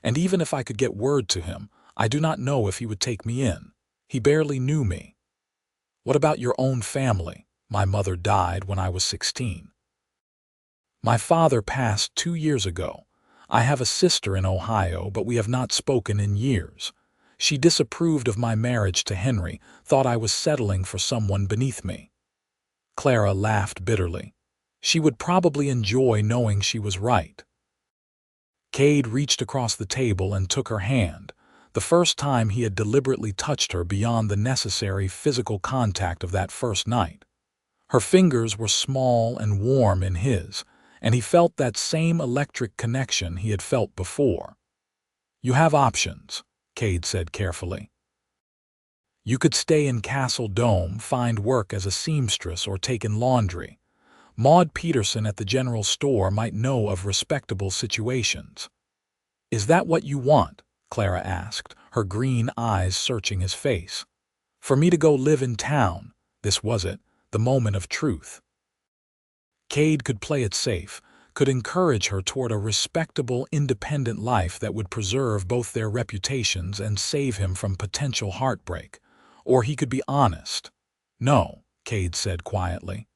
And even if I could get word to him, I do not know if he would take me in. He barely knew me. What about your own family? My mother died when I was 16. My father passed 2 years ago. I have a sister in Ohio, but we have not spoken in years. She disapproved of my marriage to Henry, thought I was settling for someone beneath me." Clara laughed bitterly. She would probably enjoy knowing she was right. Kade reached across the table and took her hand, the first time he had deliberately touched her beyond the necessary physical contact of that first night. Her fingers were small and warm in his, and he felt that same electric connection he had felt before. "You have options," Kade said carefully. "You could stay in Castle Dome, find work as a seamstress, or take in laundry. Maud Peterson at the general store might know of respectable situations." "Is that what you want?" Clara asked, her green eyes searching his face. "For me to go live in town?" This was it, the moment of truth. Kade could play it safe, could encourage her toward a respectable, independent life that would preserve both their reputations and save him from potential heartbreak. Or he could be honest. "No," Kade said quietly.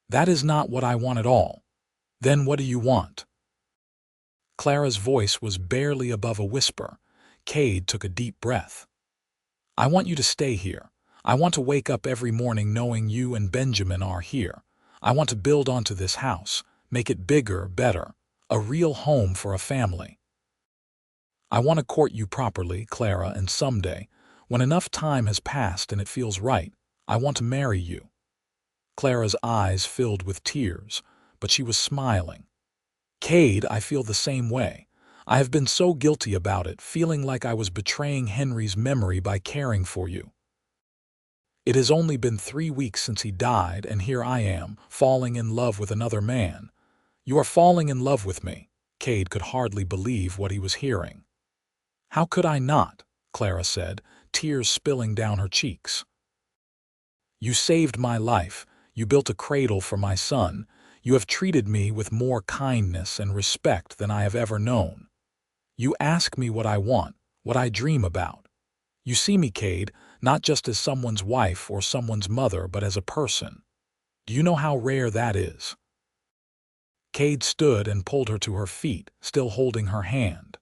"That is not what I want at all." "Then what do you want?" Clara's voice was barely above a whisper. Kade took a deep breath. "I want you to stay here. I want to wake up every morning knowing you and Benjamin are here. I want to build onto this house, make it bigger, better, a real home for a family. I want to court you properly, Clara, and someday, When enough time has passed and it feels right, I want to marry you." Clara's eyes filled with tears, but she was smiling. "Cade, I feel the same way. I have been so guilty about it, feeling like I was betraying Henry's memory by caring for you. It has only been 3 weeks since he died, and here I am, falling in love with another man. You are falling in love with me." Cade could hardly believe what he was hearing. "How could I not?" Clara said, tears spilling down her cheeks. "You saved my life. You built a cradle for my son. You have treated me with more kindness and respect than I have ever known. You ask me what I want, what I dream about. You see me, Cade, not just as someone's wife or someone's mother, but as a person. Do you know how rare that is?" Cade stood and pulled her to her feet, still holding her hand.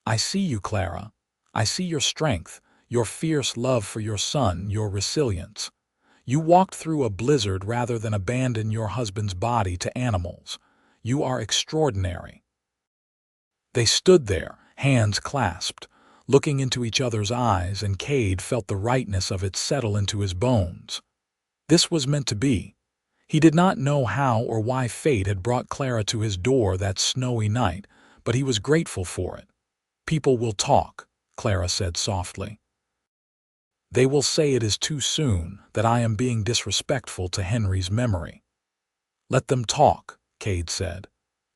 "I see you, Clara. I see your strength, your fierce love for your son, your resilience. You walked through a blizzard rather than abandon your husband's body to animals. You are extraordinary." They stood there, hands clasped, looking into each other's eyes, and Cade felt the rightness of it settle into his bones. This was meant to be. He did not know how or why fate had brought Clara to his door that snowy night, but he was grateful for it. "People will talk," Clara said softly. "They will say it is too soon, that I am being disrespectful to Henry's memory." "Let them talk," Cade said.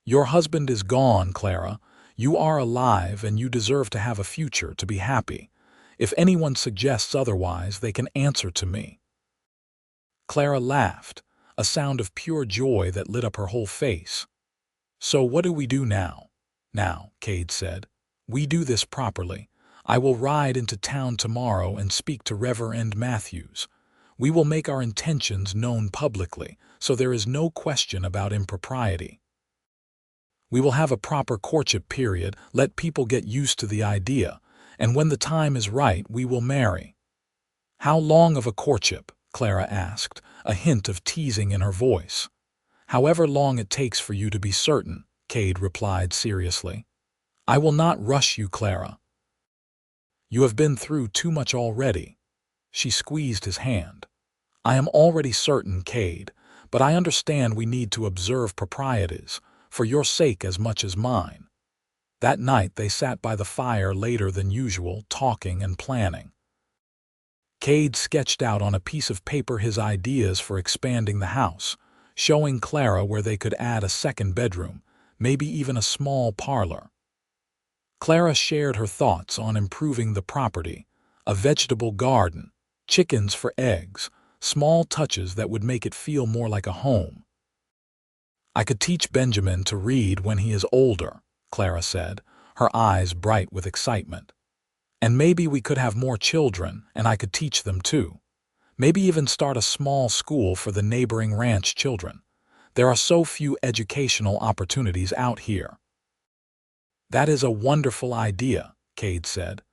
"Your husband is gone, Clara. You are alive, and you deserve to have a future, to be happy. If anyone suggests otherwise, they can answer to me." Clara laughed, a sound of pure joy that lit up her whole face. "So what do we do now?" "Now," Cade said, "we do this properly. I will ride into town tomorrow and speak to Reverend Matthews. We will make our intentions known publicly, so there is no question about impropriety. We will have a proper courtship period, let people get used to the idea, and when the time is right, we will marry." "How long of a courtship?" Clara asked, a hint of teasing in her voice. "However long it takes for you to be certain," Cade replied seriously. "I will not rush you, Clara. You have been through too much already." She squeezed his hand. "I am already certain, Cade, but I understand we need to observe proprieties, for your sake as much as mine." That night they sat by the fire later than usual, talking and planning. Cade sketched out on a piece of paper his ideas for expanding the house, showing Clara where they could add a second bedroom, maybe even a small parlor. Clara shared her thoughts on improving the property, a vegetable garden, chickens for eggs, small touches that would make it feel more like a home. "I could teach Benjamin to read when he is older," Clara said, her eyes bright with excitement. "And maybe we could have more children, and I could teach them too. Maybe even start a small school for the neighboring ranch children. There are so few educational opportunities out here." "That is a wonderful idea," Cade said,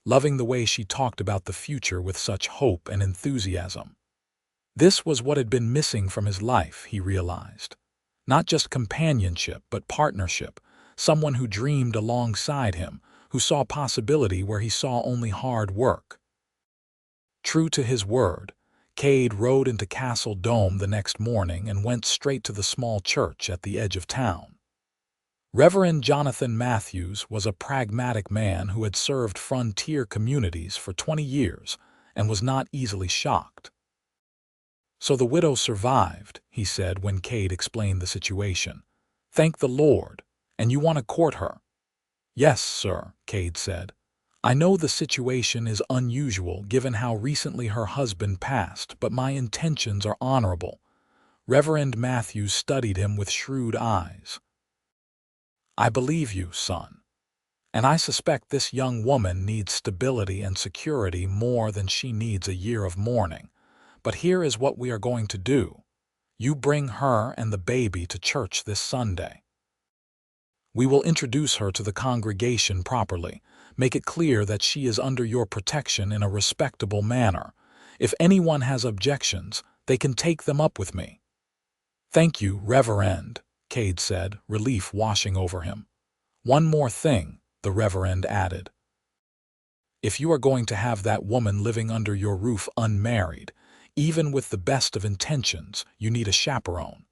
loving the way she talked about the future with such hope and enthusiasm. This was what had been missing from his life, he realized. Not just companionship, but partnership, someone who dreamed alongside him, who saw possibility where he saw only hard work. True to his word, Cade rode into Castle Dome the next morning and went straight to the small church at the edge of town. Reverend Jonathan Matthews was a pragmatic man who had served frontier communities for 20 years and was not easily shocked. "So the widow survived," he said when Cade explained the situation. "Thank the Lord. And you want to court her?" "Yes, sir," Cade said. "I know the situation is unusual given how recently her husband passed, but my intentions are honorable." Reverend Matthews studied him with shrewd eyes. "I believe you, son. And I suspect this young woman needs stability and security more than she needs a year of mourning. But here is what we are going to do. You bring her and the baby to church this Sunday. We will introduce her to the congregation properly, make it clear that she is under your protection in a respectable manner. If anyone has objections, they can take them up with me." "Thank you, Reverend," Cade said, relief washing over him. "One more thing," the Reverend added. If you are going to have that woman living under your roof unmarried, even with the best of intentions, you need a chaperone.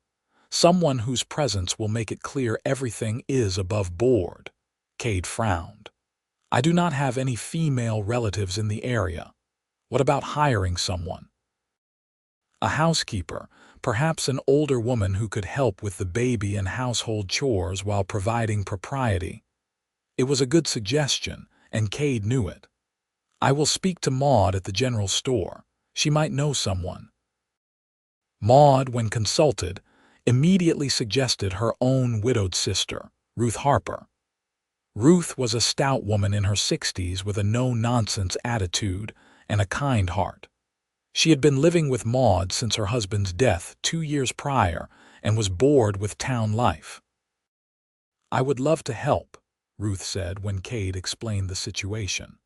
Someone whose presence will make it clear everything is above board. Kade frowned. I do not have any female relatives in the area. What about hiring someone? A housekeeper, perhaps an older woman who could help with the baby and household chores while providing propriety. It was a good suggestion, and Kade knew it. I will speak to Maud at the general store. She might know someone. Maud, when consulted, immediately suggested her own widowed sister, Ruth Harper. Ruth was a stout woman in her 60s with a no-nonsense attitude and a kind heart. She had been living with Maud since her husband's death 2 years prior and was bored with town life. I would love to help, Ruth said when Kade explained the situation.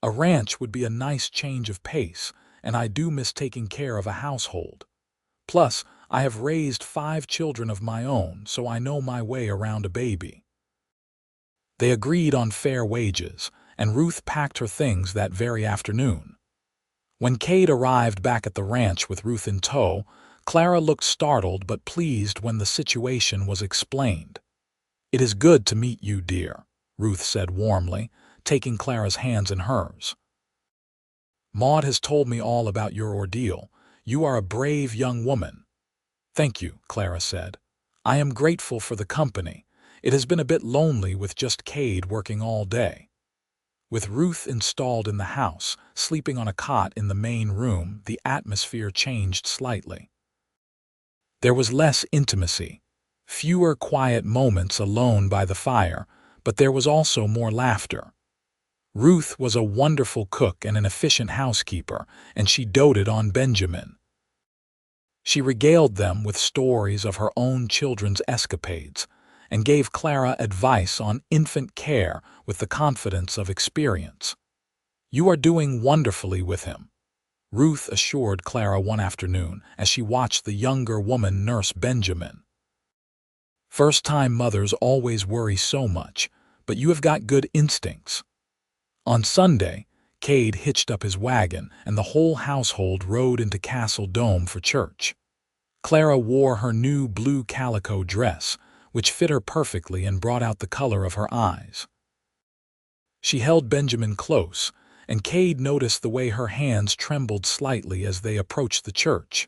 A ranch would be a nice change of pace, and I do miss taking care of a household. Plus, I have raised 5 children of my own, so I know my way around a baby. They agreed on fair wages, and Ruth packed her things that very afternoon. When Kade arrived back at the ranch with Ruth in tow, Clara looked startled but pleased when the situation was explained. "It is good to meet you, dear," Ruth said warmly, taking Clara's hands in hers. "Maud has told me all about your ordeal. You are a brave young woman." "Thank you," Clara said. "I am grateful for the company. It has been a bit lonely with just Kade working all day." With Ruth installed in the house, sleeping on a cot in the main room, the atmosphere changed slightly. There was less intimacy, fewer quiet moments alone by the fire, but there was also more laughter. Ruth was a wonderful cook and an efficient housekeeper, and she doted on Benjamin. She regaled them with stories of her own children's escapades and gave Clara advice on infant care with the confidence of experience. "You are doing wonderfully with him," Ruth assured Clara one afternoon as she watched the younger woman nurse Benjamin. "First-time mothers always worry so much, but you have got good instincts." On Sunday, Kade hitched up his wagon and the whole household rode into Castle Dome for church. Clara wore her new blue calico dress, which fit her perfectly and brought out the color of her eyes. She held Benjamin close, and Kade noticed the way her hands trembled slightly as they approached the church.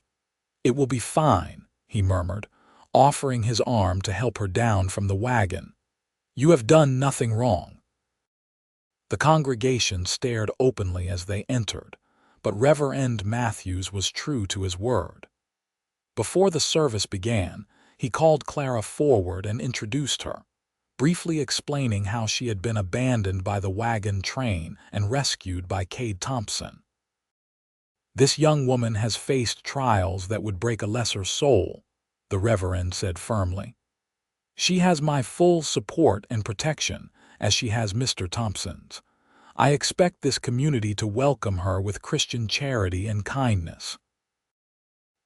"It will be fine," he murmured, offering his arm to help her down from the wagon. "You have done nothing wrong." The congregation stared openly as they entered, but Reverend Matthews was true to his word. Before the service began, he called Clara forward and introduced her, briefly explaining how she had been abandoned by the wagon train and rescued by Kade Thompson. "This young woman has faced trials that would break a lesser soul," the Reverend said firmly. "She has my full support and protection, as she has Mr. Thompson's. I expect this community to welcome her with Christian charity and kindness."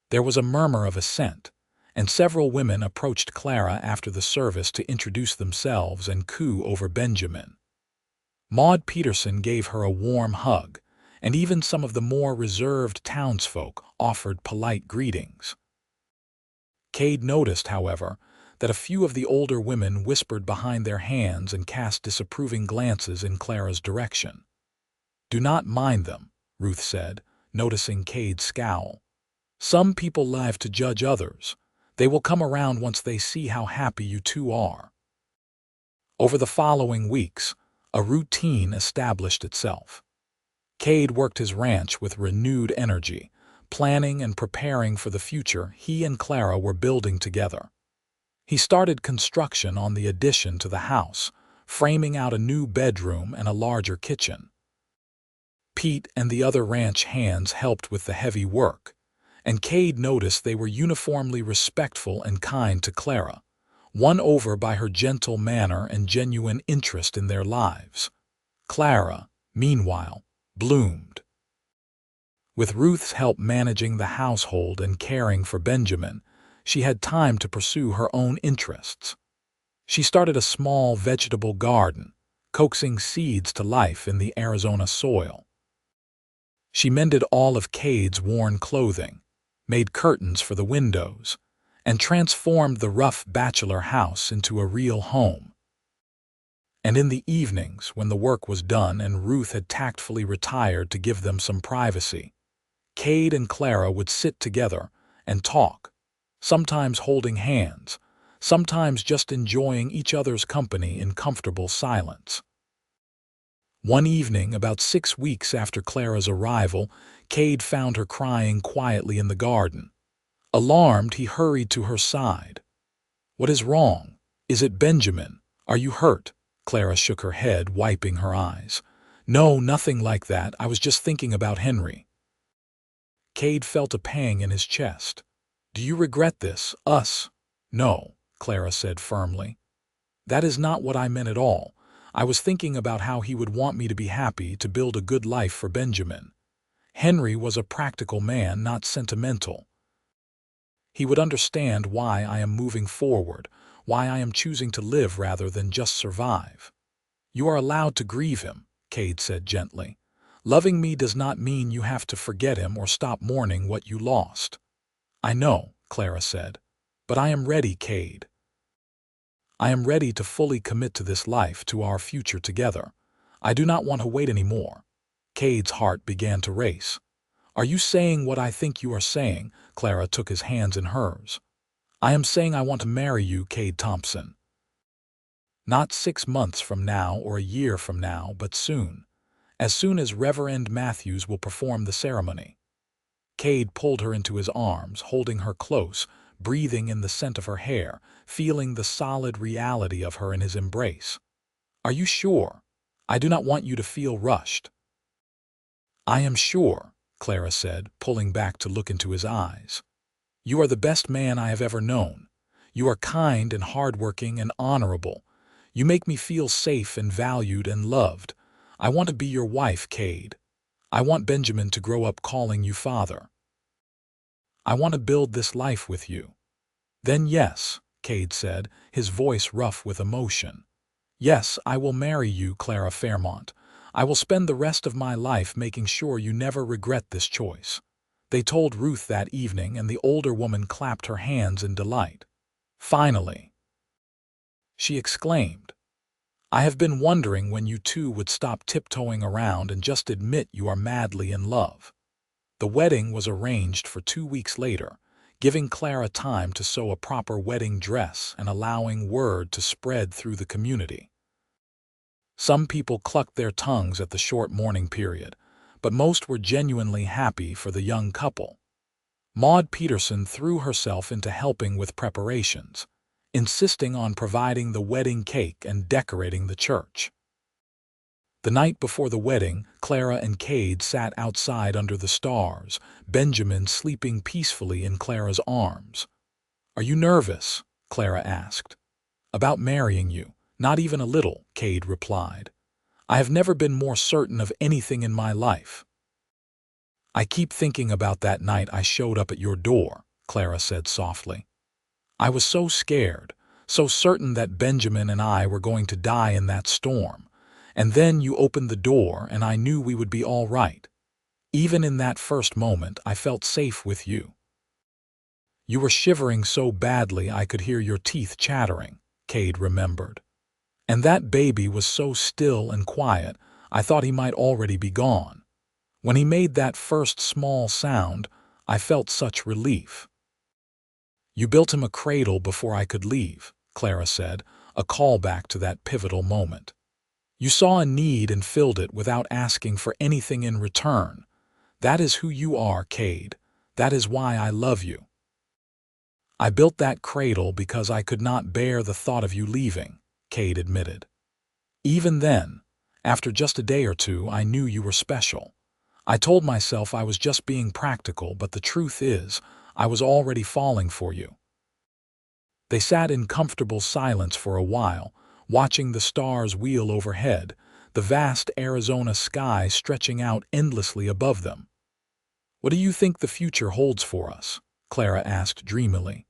There was a murmur of assent, and several women approached Clara after the service to introduce themselves and coo over Benjamin. Maud Peterson gave her a warm hug, and even some of the more reserved townsfolk offered polite greetings. Kade noticed, however, that a few of the older women whispered behind their hands and cast disapproving glances in Clara's direction. "Do not mind them," Ruth said, noticing Kade's scowl. "Some people live to judge others. They will come around once they see how happy you two are." Over the following weeks, a routine established itself. Kade worked his ranch with renewed energy, planning and preparing for the future he and Clara were building together. He started construction on the addition to the house, framing out a new bedroom and a larger kitchen. Pete and the other ranch hands helped with the heavy work, and Kade noticed they were uniformly respectful and kind to Clara, won over by her gentle manner and genuine interest in their lives. Clara, meanwhile, bloomed. With Ruth's help managing the household and caring for Benjamin, she had time to pursue her own interests. She started a small vegetable garden, coaxing seeds to life in the Arizona soil. She mended all of Kade's worn clothing, made curtains for the windows, and transformed the rough bachelor house into a real home. And in the evenings, when the work was done and Ruth had tactfully retired to give them some privacy, Kade and Clara would sit together and talk, sometimes holding hands, sometimes just enjoying each other's company in comfortable silence. One evening, about 6 weeks after Clara's arrival, Kade found her crying quietly in the garden. Alarmed, he hurried to her side. "What is wrong? Is it Benjamin? Are you hurt?" Clara shook her head, wiping her eyes. "No, nothing like that. I was just thinking about Henry." Kade felt a pang in his chest. "Do you regret this? Us?" "No," Clara said firmly. "That is not what I meant at all. I was thinking about how he would want me to be happy, to build a good life for Benjamin. Henry was a practical man, not sentimental. He would understand why I am moving forward, why I am choosing to live rather than just survive." "You are allowed to grieve him," Kade said gently. "Loving me does not mean you have to forget him or stop mourning what you lost." "I know," Clara said, "but I am ready, Kade. I am ready to fully commit to this life, to our future together. I do not want to wait anymore." Kade's heart began to race. "Are you saying what I think you are saying?" Clara took his hands in hers. "I am saying I want to marry you, Kade Thompson. Not 6 months from now or a year from now, but soon. As soon as Reverend Matthews will perform the ceremony." Kade pulled her into his arms, holding her close, breathing in the scent of her hair, feeling the solid reality of her in his embrace. "Are you sure? I do not want you to feel rushed." "I am sure," Clara said, pulling back to look into his eyes. "You are the best man I have ever known. You are kind and hardworking and honorable. You make me feel safe and valued and loved. I want to be your wife, Kade. I want Benjamin to grow up calling you father. I want to build this life with you." "Then yes," Kade said, his voice rough with emotion. "Yes, I will marry you, Clara Fairmont. I will spend the rest of my life making sure you never regret this choice." They told Ruth that evening, and the older woman clapped her hands in delight. "Finally!" she exclaimed. "I have been wondering when you two would stop tiptoeing around and just admit you are madly in love." The wedding was arranged for 2 weeks later, giving Clara time to sew a proper wedding dress and allowing word to spread through the community. Some people clucked their tongues at the short mourning period, but most were genuinely happy for the young couple. Maud Peterson threw herself into helping with preparations, insisting on providing the wedding cake and decorating the church. The night before the wedding, Clara and Kade sat outside under the stars, Benjamin sleeping peacefully in Clara's arms. "Are you nervous?" Clara asked. "About marrying you? Not even a little," Kade replied. "I have never been more certain of anything in my life." "I keep thinking about that night I showed up at your door," Clara said softly. "I was so scared, so certain that Benjamin and I were going to die in that storm. And then you opened the door and I knew we would be all right. Even in that first moment, I felt safe with you." "You were shivering so badly I could hear your teeth chattering," Kade remembered. "And that baby was so still and quiet, I thought he might already be gone. When he made that first small sound, I felt such relief." "You built him a cradle before I could leave," Clara said, a callback to that pivotal moment. "You saw a need and filled it without asking for anything in return. That is who you are, Kade. That is why I love you." "I built that cradle because I could not bear the thought of you leaving," Kade admitted. "Even then, after just a day or two, I knew you were special. I told myself I was just being practical, but the truth is, I was already falling for you." They sat in comfortable silence for a while, watching the stars wheel overhead, the vast Arizona sky stretching out endlessly above them. "What do you think the future holds for us?" Clara asked dreamily.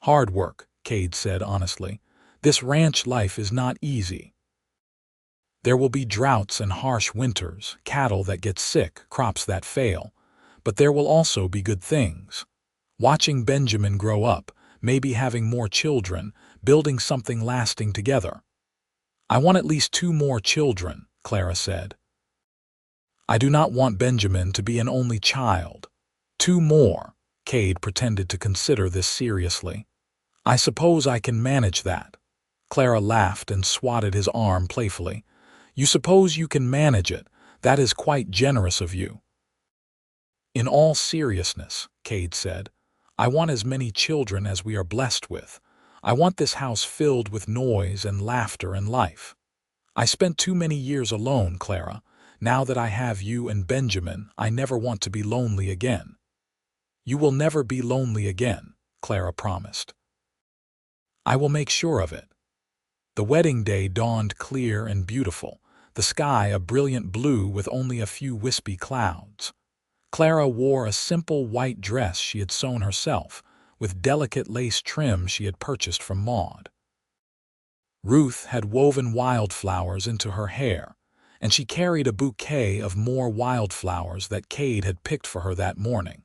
"Hard work," Kade said honestly. "This ranch life is not easy." There will be droughts and harsh winters, cattle that get sick, crops that fail. But there will also be good things. Watching Benjamin grow up, maybe having more children, building something lasting together. I want at least 2 more children, Clara said. I do not want Benjamin to be an only child. 2 more. Kade pretended to consider this seriously. I suppose I can manage that. Clara laughed and swatted his arm playfully. You suppose you can manage it? That is quite generous of you. In all seriousness, Kade said, I want as many children as we are blessed with. I want this house filled with noise and laughter and life. I spent too many years alone, Clara. Now that I have you and Benjamin, I never want to be lonely again. You will never be lonely again, Clara promised. I will make sure of it. The wedding day dawned clear and beautiful, the sky a brilliant blue with only a few wispy clouds. Clara wore a simple white dress she had sewn herself, with delicate lace trim she had purchased from Maud. Ruth had woven wildflowers into her hair, and she carried a bouquet of more wildflowers that Kade had picked for her that morning.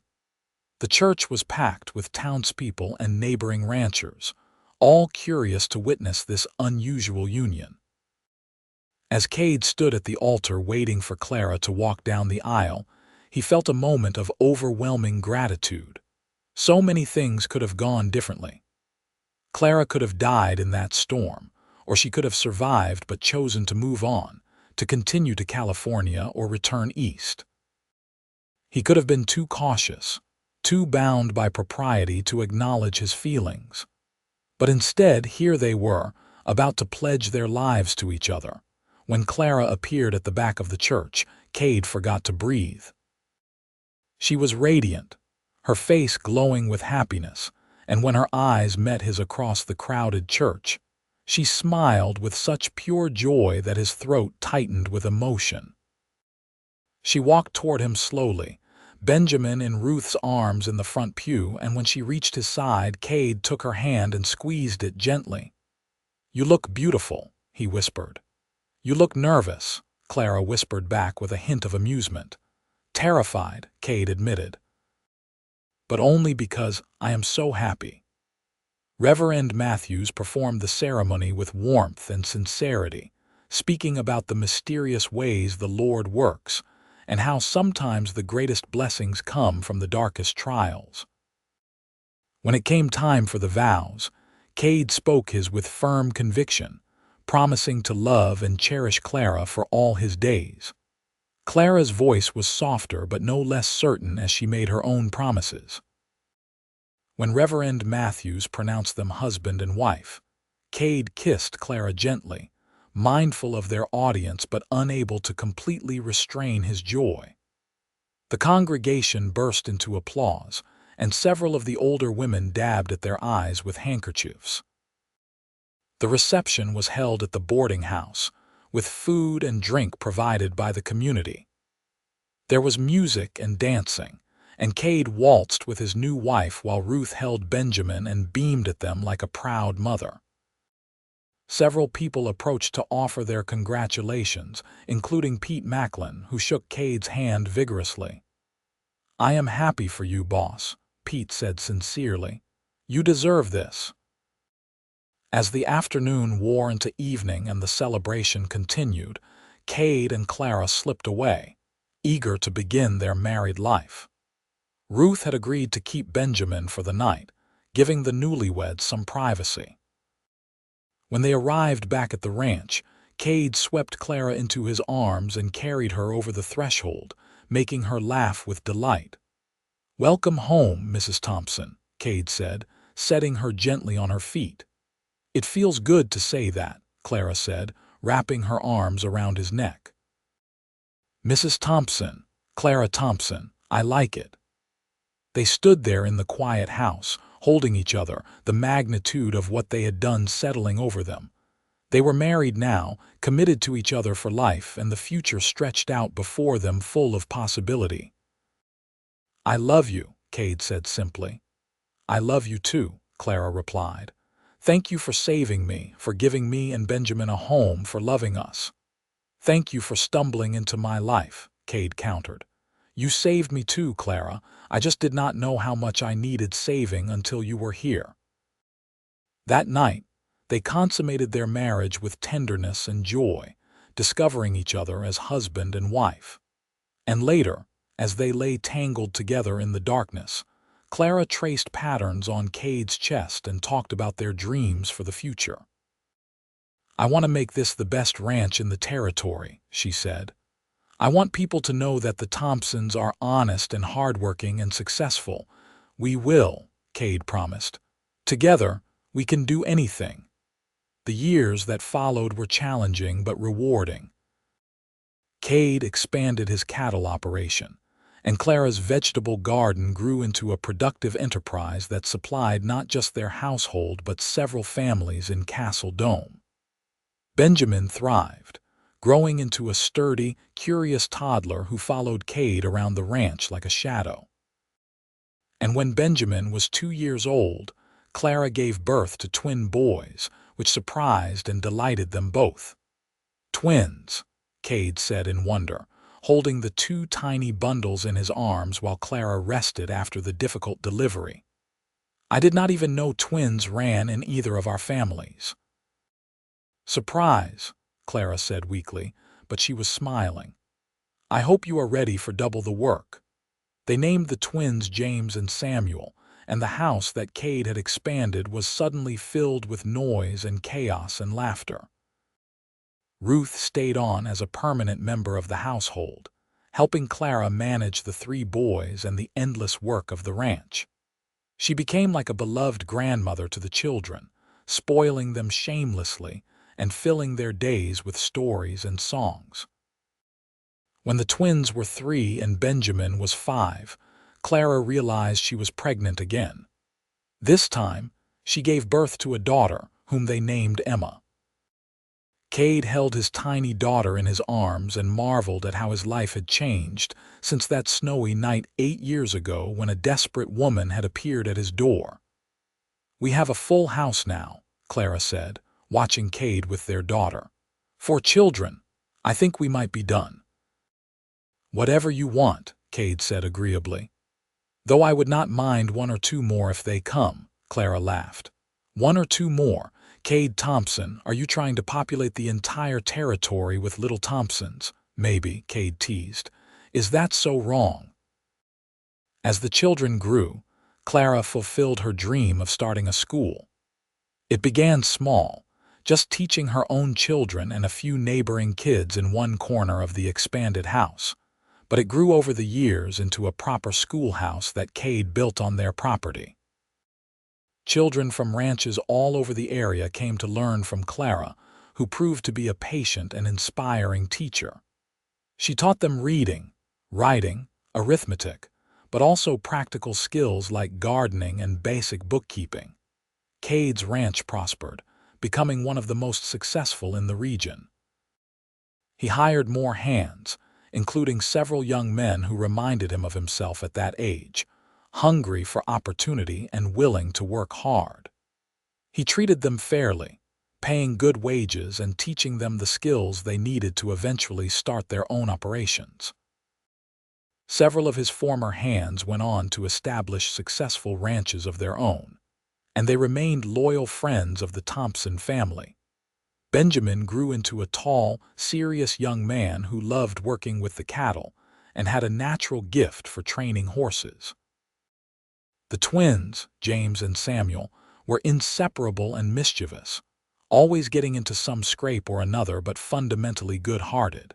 The church was packed with townspeople and neighboring ranchers, all curious to witness this unusual union. As Kade stood at the altar waiting for Clara to walk down the aisle, he felt a moment of overwhelming gratitude. So many things could have gone differently. Clara could have died in that storm, or she could have survived but chosen to move on, to continue to California or return east. He could have been too cautious, too bound by propriety to acknowledge his feelings. But instead, here they were, about to pledge their lives to each other. When Clara appeared at the back of the church, Kade forgot to breathe. She was radiant, her face glowing with happiness, and when her eyes met his across the crowded church, she smiled with such pure joy that his throat tightened with emotion. She walked toward him slowly, Benjamin in Ruth's arms in the front pew, and when she reached his side, Kade took her hand and squeezed it gently. "You look beautiful," he whispered. "You look nervous," Clara whispered back with a hint of amusement. "Terrified," Kade admitted. "But only because I am so happy." Reverend Matthews performed the ceremony with warmth and sincerity, speaking about the mysterious ways the Lord works, and how sometimes the greatest blessings come from the darkest trials. When it came time for the vows, Kade spoke his with firm conviction, promising to love and cherish Clara for all his days. Clara's voice was softer but no less certain as she made her own promises. When Reverend Matthews pronounced them husband and wife, Kade kissed Clara gently, mindful of their audience but unable to completely restrain his joy. The congregation burst into applause, and several of the older women dabbed at their eyes with handkerchiefs. The reception was held at the boarding house, with food and drink provided by the community. There was music and dancing, and Kade waltzed with his new wife while Ruth held Benjamin and beamed at them like a proud mother. Several people approached to offer their congratulations, including Pete Macklin, who shook Kade's hand vigorously. "I am happy for you, boss," Pete said sincerely. "You deserve this." As the afternoon wore into evening and the celebration continued, Kade and Clara slipped away, eager to begin their married life. Ruth had agreed to keep Benjamin for the night, giving the newlyweds some privacy. When they arrived back at the ranch, Kade swept Clara into his arms and carried her over the threshold, making her laugh with delight. "Welcome home, Mrs. Thompson," Kade said, setting her gently on her feet. "It feels good to say that," Clara said, wrapping her arms around his neck. "Mrs. Thompson, Clara Thompson, I like it." They stood there in the quiet house, holding each other, the magnitude of what they had done settling over them. They were married now, committed to each other for life, and the future stretched out before them full of possibility. "I love you," Kade said simply. "I love you too," Clara replied. "Thank you for saving me, for giving me and Benjamin a home, for loving us." "Thank you for stumbling into my life," Cade countered. "You saved me too, Clara. I just did not know how much I needed saving until you were here." That night, they consummated their marriage with tenderness and joy, discovering each other as husband and wife. And later, as they lay tangled together in the darkness, Clara traced patterns on Cade's chest and talked about their dreams for the future. "I want to make this the best ranch in the territory," she said. "I want people to know that the Thompsons are honest and hardworking and successful." "We will," Cade promised. "Together, we can do anything." The years that followed were challenging but rewarding. Cade expanded his cattle operation, and Clara's vegetable garden grew into a productive enterprise that supplied not just their household but several families in Castle Dome. Benjamin thrived, growing into a sturdy, curious toddler who followed Cade around the ranch like a shadow. And when Benjamin was 2 years old, Clara gave birth to twin boys, which surprised and delighted them both. "Twins," Cade said in wonder, holding the two tiny bundles in his arms while Clara rested after the difficult delivery. "I did not even know twins ran in either of our families." "Surprise," Clara said weakly, but she was smiling. "I hope you are ready for double the work." They named the twins James and Samuel, and the house that Cade had expanded was suddenly filled with noise and chaos and laughter. Ruth stayed on as a permanent member of the household, helping Clara manage the 3 boys and the endless work of the ranch. She became like a beloved grandmother to the children, spoiling them shamelessly and filling their days with stories and songs. When the twins were 3 and Benjamin was 5, Clara realized she was pregnant again. This time, she gave birth to a daughter, whom they named Emma. Cade held his tiny daughter in his arms and marveled at how his life had changed since that snowy night 8 years ago when a desperate woman had appeared at his door. "We have a full house now," Clara said, watching Cade with their daughter. "4 children. I think we might be done." "Whatever you want," Cade said agreeably. "Though I would not mind 1 or 2 more if they come," Clara laughed. "1 or 2 more? Kade Thompson, are you trying to populate the entire territory with little Thompsons?" "Maybe," Cade teased. "Is that so wrong?" As the children grew, Clara fulfilled her dream of starting a school. It began small, just teaching her own children and a few neighboring kids in one corner of the expanded house. But it grew over the years into a proper schoolhouse that Cade built on their property. Children from ranches all over the area came to learn from Clara, who proved to be a patient and inspiring teacher. She taught them reading, writing, arithmetic, but also practical skills like gardening and basic bookkeeping. Cade's ranch prospered, becoming one of the most successful in the region. He hired more hands, including several young men who reminded him of himself at that age, hungry for opportunity and willing to work hard. He treated them fairly, paying good wages and teaching them the skills they needed to eventually start their own operations. Several of his former hands went on to establish successful ranches of their own, and they remained loyal friends of the Thompson family. Benjamin grew into a tall, serious young man who loved working with the cattle and had a natural gift for training horses. The twins, James and Samuel, were inseparable and mischievous, always getting into some scrape or another but fundamentally good-hearted.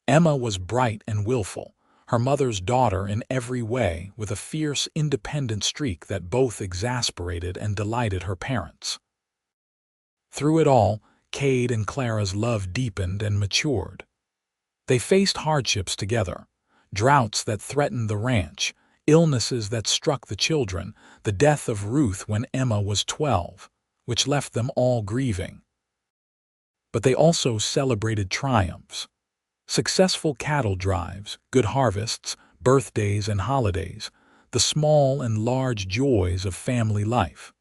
Emma was bright and willful, her mother's daughter in every way, with a fierce, independent streak that both exasperated and delighted her parents. Through it all, Cade and Clara's love deepened and matured. They faced hardships together, droughts that threatened the ranch, illnesses that struck the children, the death of Ruth when Emma was 12, which left them all grieving. But they also celebrated triumphs. Successful cattle drives, good harvests, birthdays and holidays, the small and large joys of family life.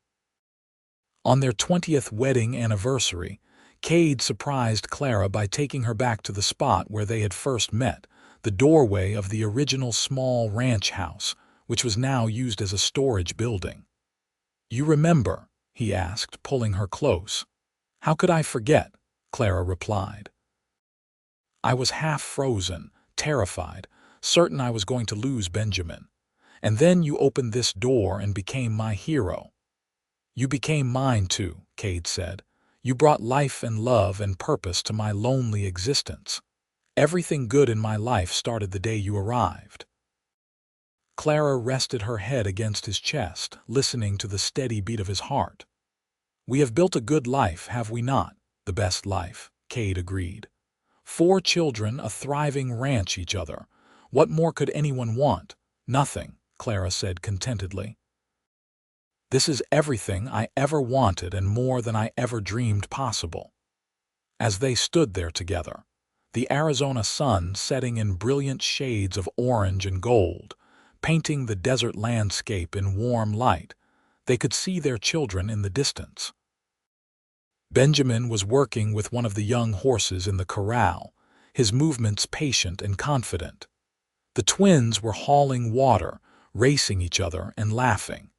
On their 20th wedding anniversary, Cade surprised Clara by taking her back to the spot where they had first met, the doorway of the original small ranch house, which was now used as a storage building. "You remember?" he asked, pulling her close. "How could I forget?" Clara replied. "I was half frozen, terrified, certain I was going to lose Benjamin. And then you opened this door and became my hero." "You became mine too," Cade said. "You brought life and love and purpose to my lonely existence. Everything good in my life started the day you arrived." Clara rested her head against his chest, listening to the steady beat of his heart. "We have built a good life, have we not? The best life," Cade agreed. "4 children, a thriving ranch, each other. What more could anyone want?" "Nothing," Clara said contentedly. "This is everything I ever wanted and more than I ever dreamed possible." As they stood there together, the Arizona sun setting in brilliant shades of orange and gold, painting the desert landscape in warm light, they could see their children in the distance. Benjamin was working with one of the young horses in the corral, his movements patient and confident. The twins were hauling water, racing each other and laughing.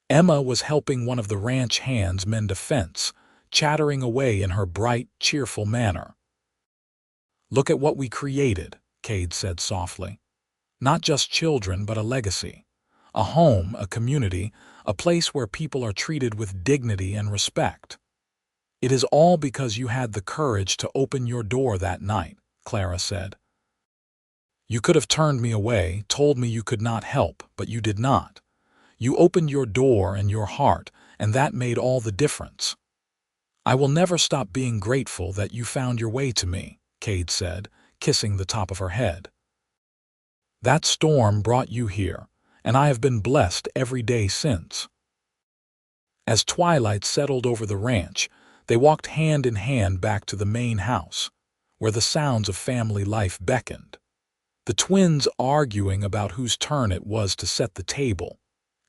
Emma was helping one of the ranch hands mend a fence, chattering away in her bright, cheerful manner. "Look at what we created," Cade said softly. "Not just children, but a legacy. A home, a community, a place where people are treated with dignity and respect." "It is all because you had the courage to open your door that night," Clara said. "You could have turned me away, told me you could not help, but you did not. You opened your door and your heart, and that made all the difference." "I will never stop being grateful that you found your way to me," Cade said, kissing the top of her head. "That storm brought you here, and I have been blessed every day since." As twilight settled over the ranch, they walked hand in hand back to the main house, where the sounds of family life beckoned. The twins arguing about whose turn it was to set the table,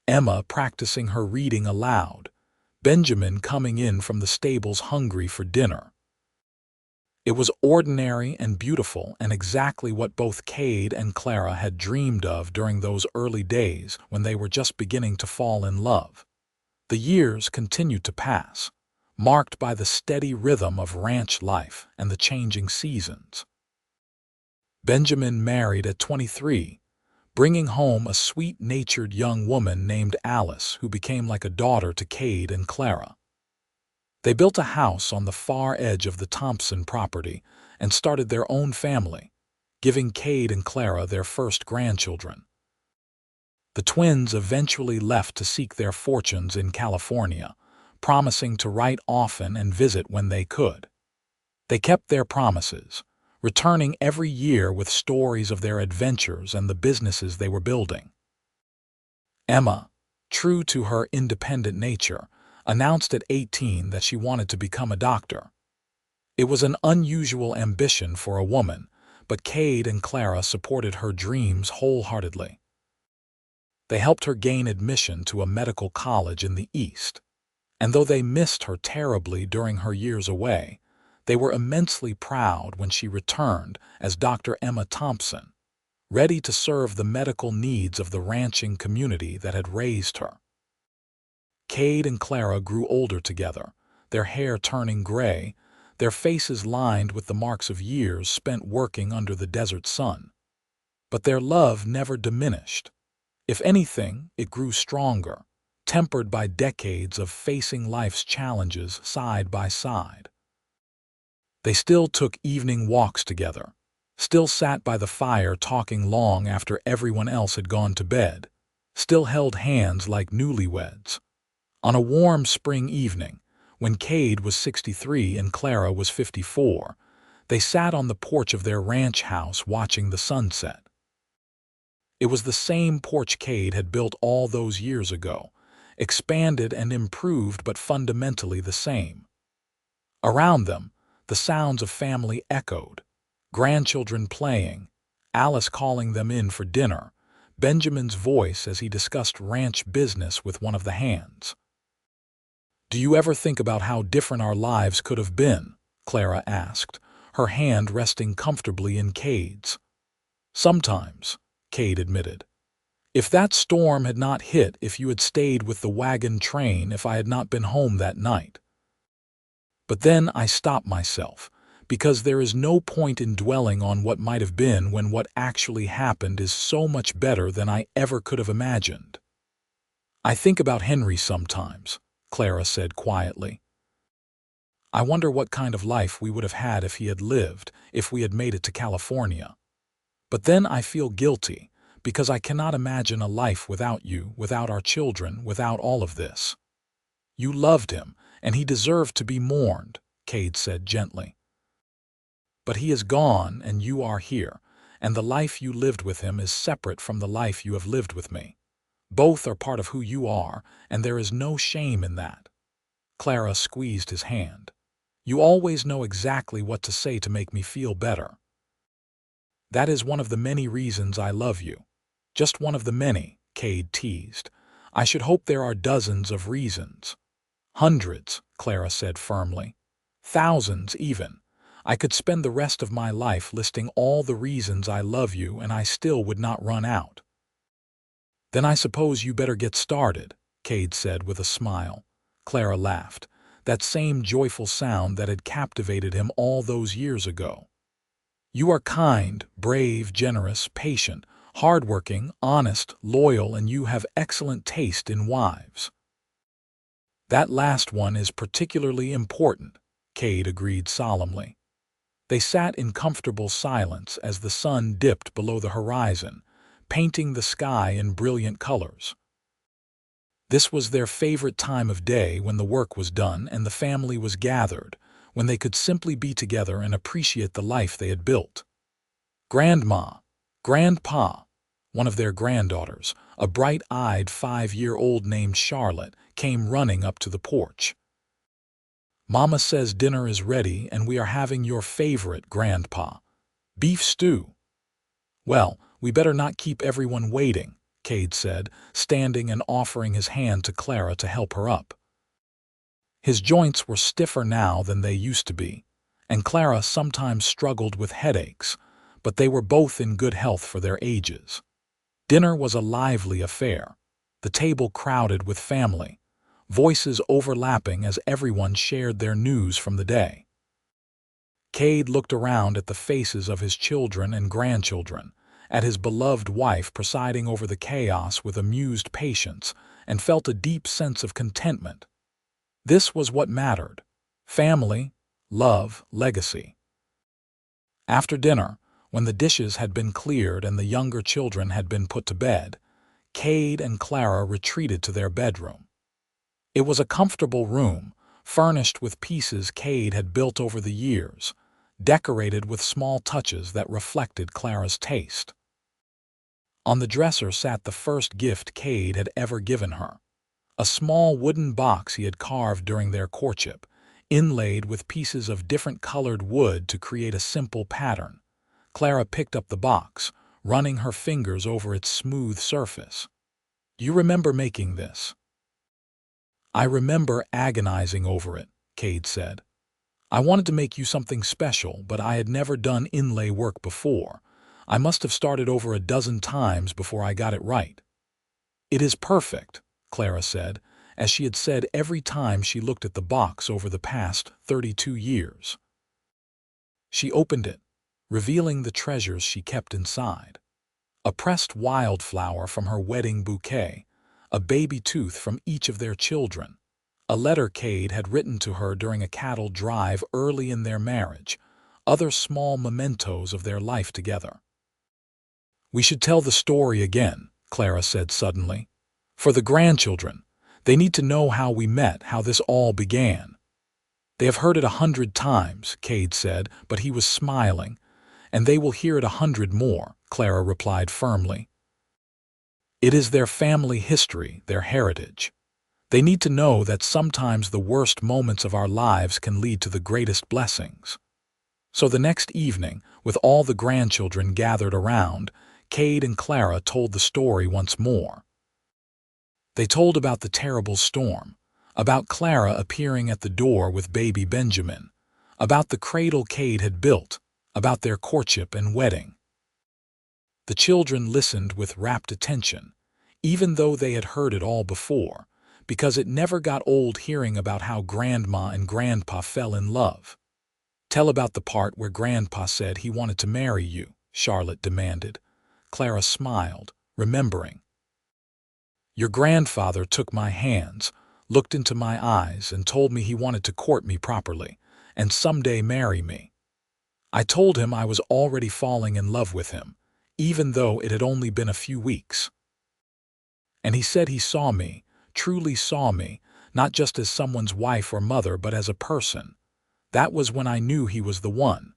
Emma practicing her reading aloud, Benjamin coming in from the stables hungry for dinner. It was ordinary and beautiful and exactly what both Cade and Clara had dreamed of during those early days when they were just beginning to fall in love. The years continued to pass, marked by the steady rhythm of ranch life and the changing seasons. Benjamin married at 23, bringing home a sweet-natured young woman named Alice who became like a daughter to Cade and Clara. They built a house on the far edge of the Thompson property and started their own family, giving Cade and Clara their first grandchildren. The twins eventually left to seek their fortunes in California, promising to write often and visit when they could. They kept their promises, returning every year with stories of their adventures and the businesses they were building. Emma, true to her independent nature, announced at 18 that she wanted to become a doctor. It was an unusual ambition for a woman, but Cade and Clara supported her dreams wholeheartedly. They helped her gain admission to a medical college in the East, and though they missed her terribly during her years away, they were immensely proud when she returned as Dr. Emma Thompson, ready to serve the medical needs of the ranching community that had raised her. Cade and Clara grew older together, their hair turning gray, their faces lined with the marks of years spent working under the desert sun. But their love never diminished. If anything, it grew stronger, tempered by decades of facing life's challenges side by side. They still took evening walks together, still sat by the fire talking long after everyone else had gone to bed, still held hands like newlyweds. On a warm spring evening, when Cade was 63 and Clara was 54, they sat on the porch of their ranch house watching the sunset. It was the same porch Cade had built all those years ago, expanded and improved but fundamentally the same. Around them, the sounds of family echoed, grandchildren playing, Alice calling them in for dinner, Benjamin's voice as he discussed ranch business with one of the hands. "Do you ever think about how different our lives could have been?" Clara asked, her hand resting comfortably in Cade's. "Sometimes," Cade admitted. "If that storm had not hit, if you had stayed with the wagon train, if I had not been home that night." But then I stop myself, because there is no point in dwelling on what might have been when what actually happened is so much better than I ever could have imagined. "I think about Henry sometimes," Clara said quietly. "I wonder what kind of life we would have had if he had lived, if we had made it to California. But then I feel guilty, because I cannot imagine a life without you, without our children, without all of this." "You loved him, and he deserved to be mourned," Cade said gently. "But he is gone, and you are here, and the life you lived with him is separate from the life you have lived with me. Both are part of who you are, and there is no shame in that." Clara squeezed his hand. "You always know exactly what to say to make me feel better." "That is one of the many reasons I love you." "Just one of the many," Cade teased. "I should hope there are dozens of reasons." "Hundreds," Clara said firmly. "Thousands, even. I could spend the rest of my life listing all the reasons I love you, and I still would not run out." "Then I suppose you better get started," Cade said with a smile. Clara laughed, that same joyful sound that had captivated him all those years ago. "You are kind, brave, generous, patient, hardworking, honest, loyal, and you have excellent taste in wives." "That last one is particularly important," Cade agreed solemnly. They sat in comfortable silence as the sun dipped below the horizon, painting the sky in brilliant colors. This was their favorite time of day, when the work was done and the family was gathered, when they could simply be together and appreciate the life they had built. Grandma, Grandpa, one of their granddaughters, a bright-eyed 5-year-old named Charlotte, came running up to the porch. "Mama says dinner is ready, and we are having your favorite, Grandpa, beef stew." "Well, we better not keep everyone waiting," Cade said, standing and offering his hand to Clara to help her up. His joints were stiffer now than they used to be, and Clara sometimes struggled with headaches, but they were both in good health for their ages. Dinner was a lively affair, the table crowded with family, voices overlapping as everyone shared their news from the day. Cade looked around at the faces of his children and grandchildren, at his beloved wife presiding over the chaos with amused patience, and felt a deep sense of contentment. This was what mattered: family, love, legacy. After dinner, when the dishes had been cleared and the younger children had been put to bed, Cade and Clara retreated to their bedroom. It was a comfortable room, furnished with pieces Cade had built over the years, decorated with small touches that reflected Clara's taste. On the dresser sat the first gift Cade had ever given her, a small wooden box he had carved during their courtship, inlaid with pieces of different colored wood to create a simple pattern. Clara picked up the box, running her fingers over its smooth surface. "You remember making this?" "I remember agonizing over it," Cade said. "I wanted to make you something special, but I had never done inlay work before. I must have started over a dozen times before I got it right." "It is perfect," Clara said, as she had said every time she looked at the box over the past 32 years. She opened it, revealing the treasures she kept inside. A pressed wildflower from her wedding bouquet, a baby tooth from each of their children, a letter Cade had written to her during a cattle drive early in their marriage, other small mementos of their life together. "We should tell the story again," Clara said suddenly. "For the grandchildren, they need to know how we met, how this all began." "They have heard it 100 times," Cade said, but he was smiling. "And they will hear it 100 more," Clara replied firmly. "It is their family history, their heritage. They need to know that sometimes the worst moments of our lives can lead to the greatest blessings." So the next evening, with all the grandchildren gathered around, Cade and Clara told the story once more. They told about the terrible storm, about Clara appearing at the door with baby Benjamin, about the cradle Kade had built, about their courtship and wedding. The children listened with rapt attention, even though they had heard it all before, because it never got old hearing about how Grandma and Grandpa fell in love. "Tell about the part where Grandpa said he wanted to marry you," Charlotte demanded. Clara smiled, remembering. "Your grandfather took my hands, looked into my eyes, and told me he wanted to court me properly, and someday marry me. I told him I was already falling in love with him, even though it had only been a few weeks. And he said he saw me, truly saw me, not just as someone's wife or mother, but as a person. That was when I knew he was the one."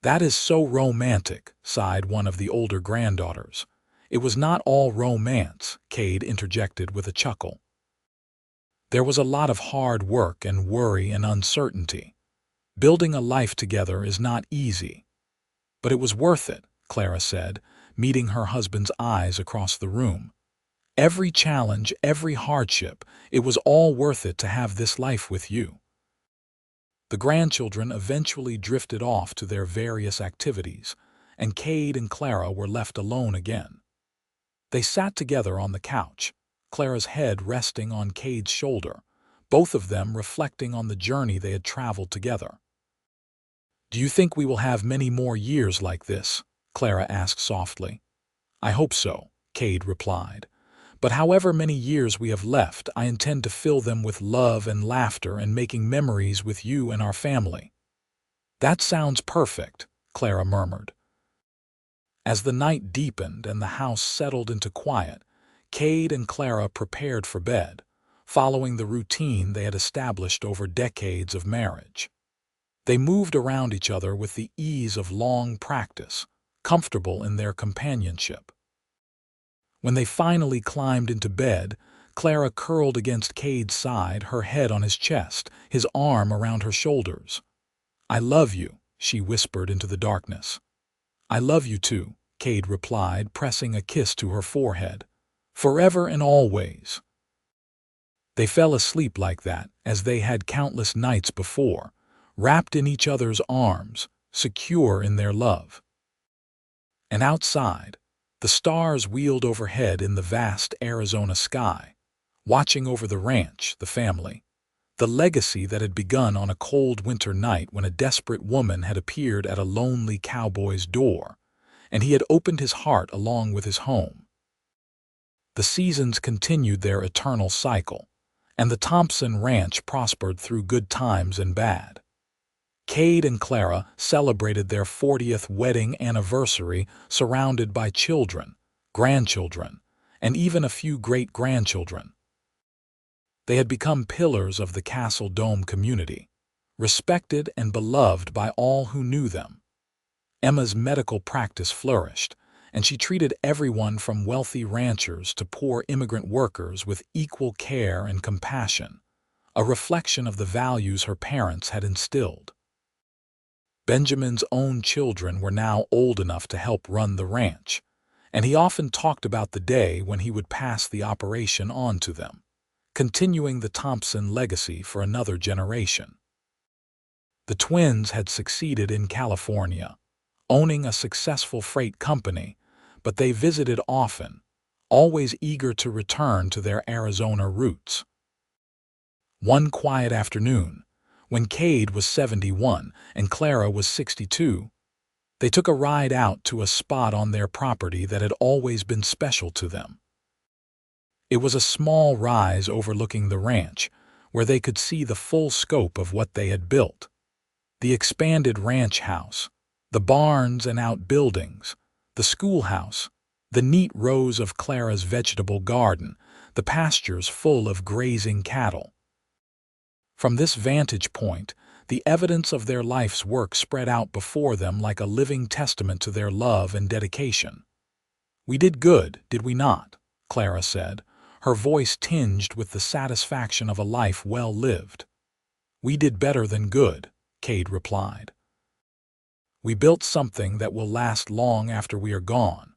"That is so romantic," sighed one of the older granddaughters. "It was not all romance," Kade interjected with a chuckle. "There was a lot of hard work and worry and uncertainty. Building a life together is not easy." "But it was worth it," Clara said, meeting her husband's eyes across the room. "Every challenge, every hardship, it was all worth it to have this life with you." The grandchildren eventually drifted off to their various activities, and Kade and Clara were left alone again. They sat together on the couch, Clara's head resting on Kade's shoulder, both of them reflecting on the journey they had traveled together. "Do you think we will have many more years like this?" Clara asked softly. "I hope so," Kade replied. "But however many years we have left, I intend to fill them with love and laughter and making memories with you and our family." "That sounds perfect," Clara murmured. As the night deepened and the house settled into quiet, Kade and Clara prepared for bed, following the routine they had established over decades of marriage. They moved around each other with the ease of long practice, comfortable in their companionship. When they finally climbed into bed, Clara curled against Kade's side, her head on his chest, his arm around her shoulders. "I love you," she whispered into the darkness. "I love you too," Kade replied, pressing a kiss to her forehead. "Forever and always." They fell asleep like that, as they had countless nights before, wrapped in each other's arms, secure in their love. And outside, the stars wheeled overhead in the vast Arizona sky, watching over the ranch, the family, the legacy that had begun on a cold winter night when a desperate woman had appeared at a lonely cowboy's door, and he had opened his heart along with his home. The seasons continued their eternal cycle, and the Thompson ranch prospered through good times and bad. Kade and Clara celebrated their 40th wedding anniversary surrounded by children, grandchildren, and even a few great-grandchildren. They had become pillars of the Castle Dome community, respected and beloved by all who knew them. Emma's medical practice flourished, and she treated everyone from wealthy ranchers to poor immigrant workers with equal care and compassion, a reflection of the values her parents had instilled. Benjamin's own children were now old enough to help run the ranch, and he often talked about the day when he would pass the operation on to them, continuing the Thompson legacy for another generation. The twins had succeeded in California, owning a successful freight company, but they visited often, always eager to return to their Arizona roots. One quiet afternoon, when Kade was 71 and Clara was 62, they took a ride out to a spot on their property that had always been special to them. It was a small rise overlooking the ranch, where they could see the full scope of what they had built. The expanded ranch house, the barns and outbuildings, the schoolhouse, the neat rows of Clara's vegetable garden, the pastures full of grazing cattle. From this vantage point, the evidence of their life's work spread out before them like a living testament to their love and dedication. "We did good, did we not?" Clara said, her voice tinged with the satisfaction of a life well lived. "We did better than good," Kade replied. "We built something that will last long after we are gone.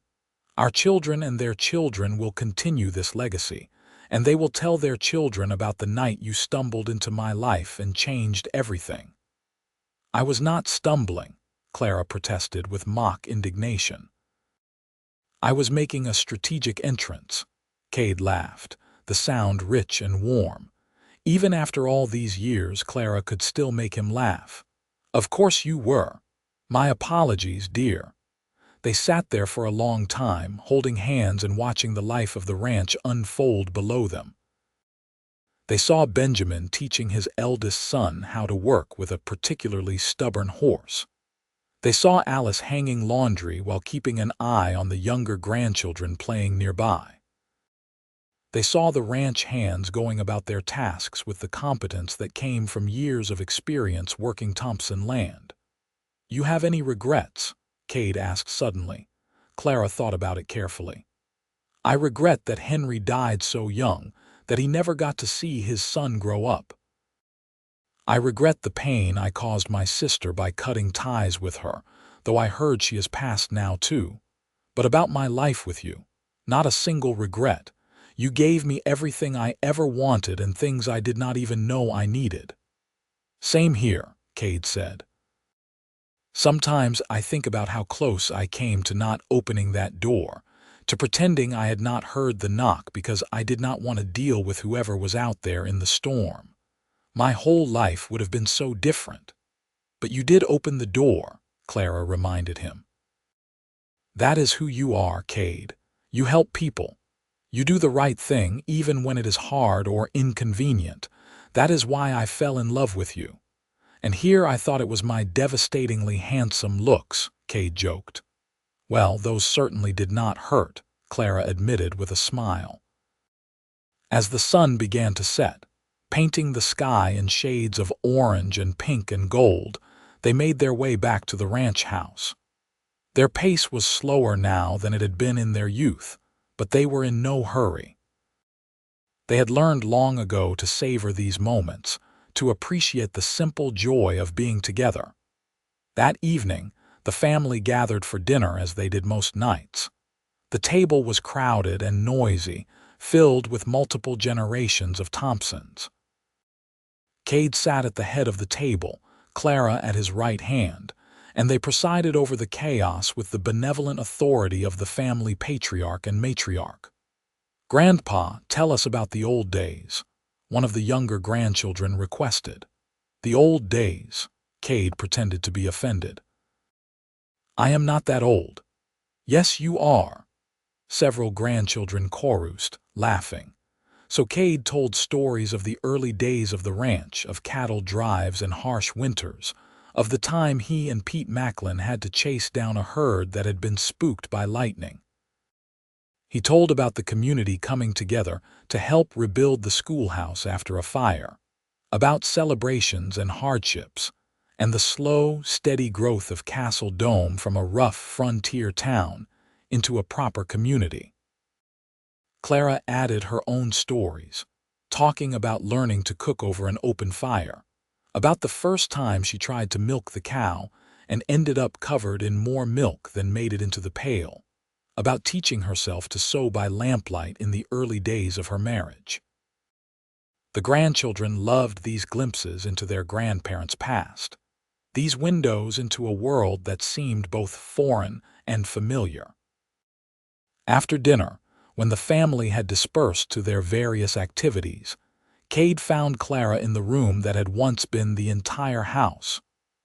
Our children and their children will continue this legacy, and they will tell their children about the night you stumbled into my life and changed everything." "I was not stumbling," Clara protested with mock indignation. "I was making a strategic entrance." Kade laughed, the sound rich and warm. Even after all these years, Clara could still make him laugh. "Of course you were. My apologies, dear." They sat there for a long time, holding hands and watching the life of the ranch unfold below them. They saw Benjamin teaching his eldest son how to work with a particularly stubborn horse. They saw Alice hanging laundry while keeping an eye on the younger grandchildren playing nearby. They saw the ranch hands going about their tasks with the competence that came from years of experience working Thompson land. "You have any regrets?" Kade asked suddenly. Clara thought about it carefully. "I regret that Henry died so young, that he never got to see his son grow up. I regret the pain I caused my sister by cutting ties with her, though I heard she has passed now too. But about my life with you, not a single regret. You gave me everything I ever wanted and things I did not even know I needed." "Same here," Kade said. "Sometimes I think about how close I came to not opening that door, to pretending I had not heard the knock because I did not want to deal with whoever was out there in the storm. My whole life would have been so different." "But you did open the door," Clara reminded him. "That is who you are, Kade. You help people. You do the right thing even when it is hard or inconvenient. That is why I fell in love with you. And here I thought it was my devastatingly handsome looks," Kade joked. "Well, those certainly did not hurt," Clara admitted with a smile. As the sun began to set, painting the sky in shades of orange and pink and gold, they made their way back to the ranch house. Their pace was slower now than it had been in their youth, but they were in no hurry. They had learned long ago to savor these moments, to appreciate the simple joy of being together. That evening, the family gathered for dinner as they did most nights. The table was crowded and noisy, filled with multiple generations of Thompsons. Kade sat at the head of the table, Clara at his right hand, and they presided over the chaos with the benevolent authority of the family patriarch and matriarch. "Grandpa, tell us about the old days," one of the younger grandchildren requested. "The old days," Kade pretended to be offended. "I am not that old." "Yes, you are," several grandchildren chorused, laughing. So Kade told stories of the early days of the ranch, of cattle drives and harsh winters, of the time he and Pete Macklin had to chase down a herd that had been spooked by lightning. He told about the community coming together to help rebuild the schoolhouse after a fire, about celebrations and hardships, and the slow, steady growth of Castle Dome from a rough frontier town into a proper community. Clara added her own stories, talking about learning to cook over an open fire, about the first time she tried to milk the cow and ended up covered in more milk than made it into the pail, about teaching herself to sew by lamplight in the early days of her marriage. The grandchildren loved these glimpses into their grandparents' past, these windows into a world that seemed both foreign and familiar. After dinner, when the family had dispersed to their various activities, Kade found Clara in the room that had once been the entire house,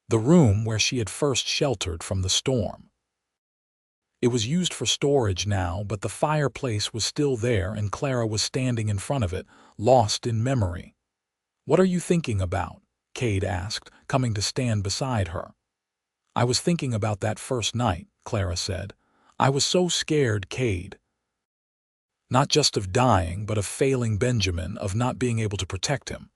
the room where she had first sheltered from the storm. It was used for storage now, but the fireplace was still there and Clara was standing in front of it, lost in memory. "What are you thinking about?" Kade asked, coming to stand beside her. "I was thinking about that first night," Clara said. "I was so scared, Kade. Not just of dying, but of failing Benjamin, of not being able to protect him.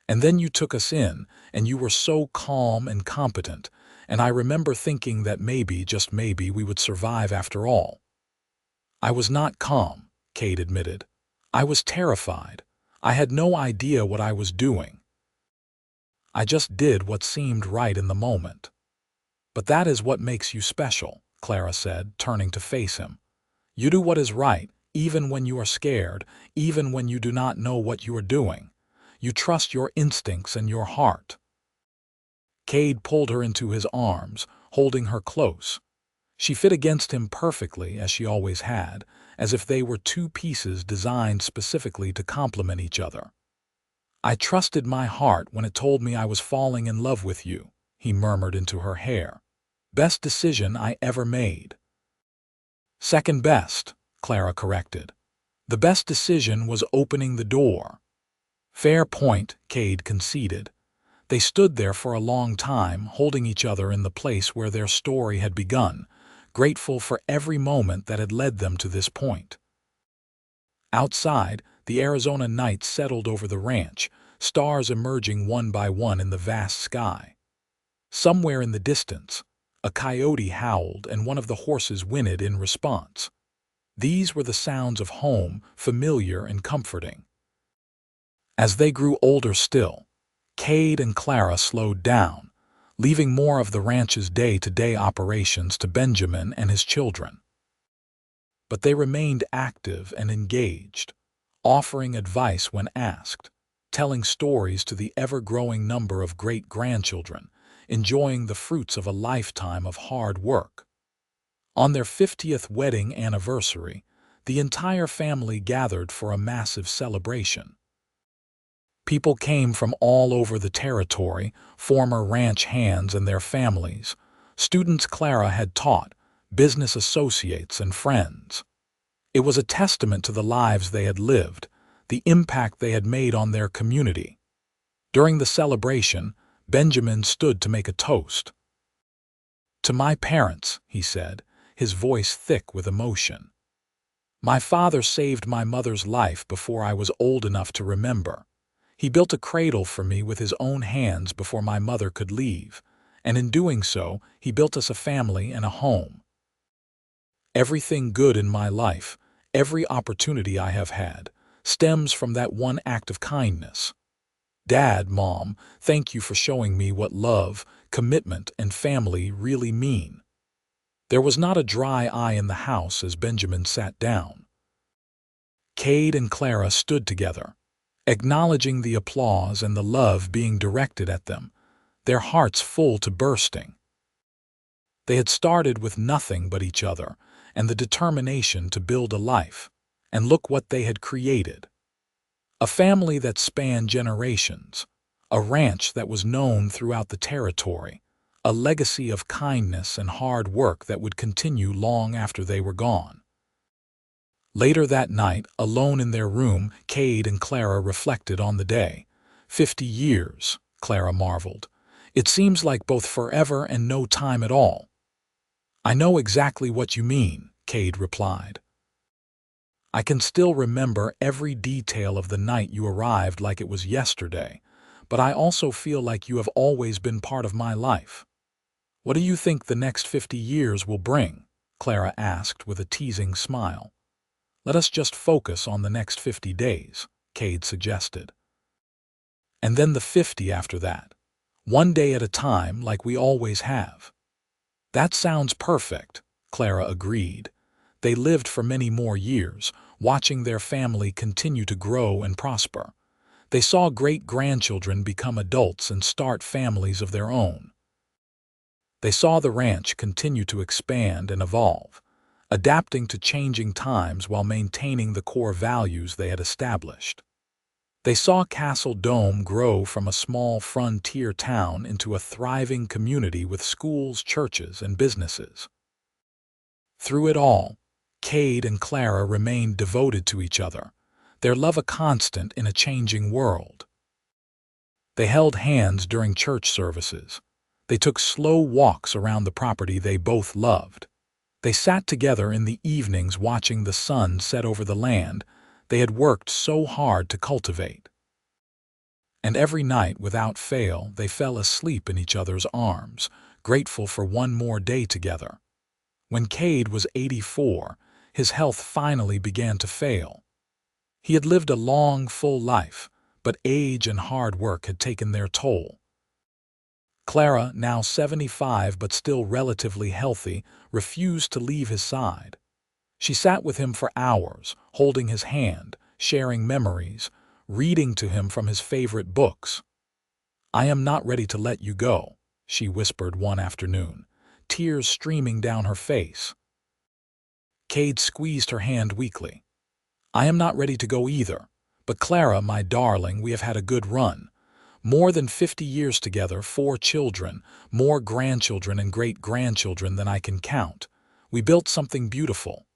And then you took us in, and you were so calm and competent, and I remember thinking that maybe, just maybe, we would survive after all." "I was not calm," Kade admitted. "I was terrified. I had no idea what I was doing. I just did what seemed right in the moment." "But that is what makes you special," Clara said, turning to face him. "You do what is right, even when you are scared, even when you do not know what you are doing. You trust your instincts and your heart." Kade pulled her into his arms, holding her close. She fit against him perfectly, as she always had, as if they were two pieces designed specifically to complement each other. "I trusted my heart when it told me I was falling in love with you," he murmured into her hair. "Best decision I ever made." "Second best," Clara corrected. "The best decision was opening the door." "Fair point," Kade conceded. They stood there for a long time, holding each other in the place where their story had begun, grateful for every moment that had led them to this point. Outside, the Arizona night settled over the ranch, stars emerging one by one in the vast sky. Somewhere in the distance, a coyote howled and one of the horses whinnied in response. These were the sounds of home, familiar and comforting. As they grew older still, Kade and Clara slowed down, leaving more of the ranch's day-to-day operations to Benjamin and his children. But they remained active and engaged, offering advice when asked, telling stories to the ever-growing number of great-grandchildren, enjoying the fruits of a lifetime of hard work. On their 50th wedding anniversary, the entire family gathered for a massive celebration. People came from all over the territory, former ranch hands and their families, students Clara had taught, business associates and friends. It was a testament to the lives they had lived, the impact they had made on their community. During the celebration, Benjamin stood to make a toast. "To my parents," he said, his voice thick with emotion. "My father saved my mother's life before I was old enough to remember. He built a cradle for me with his own hands before my mother could leave, and in doing so, he built us a family and a home. Everything good in my life, every opportunity I have had, stems from that one act of kindness. Dad, Mom, thank you for showing me what love, commitment, and family really mean." There was not a dry eye in the house as Benjamin sat down. Kade and Clara stood together, acknowledging the applause and the love being directed at them, their hearts full to bursting. They had started with nothing but each other and the determination to build a life, and look what they had created. A family that spanned generations, a ranch that was known throughout the territory, a legacy of kindness and hard work that would continue long after they were gone. Later that night, alone in their room, Kade and Clara reflected on the day. 50 years, Clara marveled. It seems like both forever and no time at all. "I know exactly what you mean," Kade replied. "I can still remember every detail of the night you arrived like it was yesterday, but I also feel like you have always been part of my life." "What do you think the next 50 years will bring?" Clara asked with a teasing smile. "Let us just focus on the next 50 days, Kade suggested. "And then the 50 after that. One day at a time like we always have." "That sounds perfect," Clara agreed. They lived for many more years, watching their family continue to grow and prosper. They saw great-grandchildren become adults and start families of their own. They saw the ranch continue to expand and evolve, adapting to changing times while maintaining the core values they had established. They saw Castle Dome grow from a small frontier town into a thriving community with schools, churches, and businesses. Through it all, Kade and Clara remained devoted to each other, their love a constant in a changing world. They held hands during church services. They took slow walks around the property they both loved. They sat together in the evenings watching the sun set over the land they had worked so hard to cultivate. And every night, without fail, they fell asleep in each other's arms, grateful for one more day together. When Kade was 84, his health finally began to fail. He had lived a long, full life, but age and hard work had taken their toll. Clara, now 75 but still relatively healthy, refused to leave his side. She sat with him for hours, holding his hand, sharing memories, reading to him from his favorite books. "I am not ready to let you go," she whispered one afternoon, tears streaming down her face. Kade squeezed her hand weakly. "I am not ready to go either. But Clara, my darling, we have had a good run. More than 50 years together, 4 children, more grandchildren and great-grandchildren than I can count. We built something beautiful."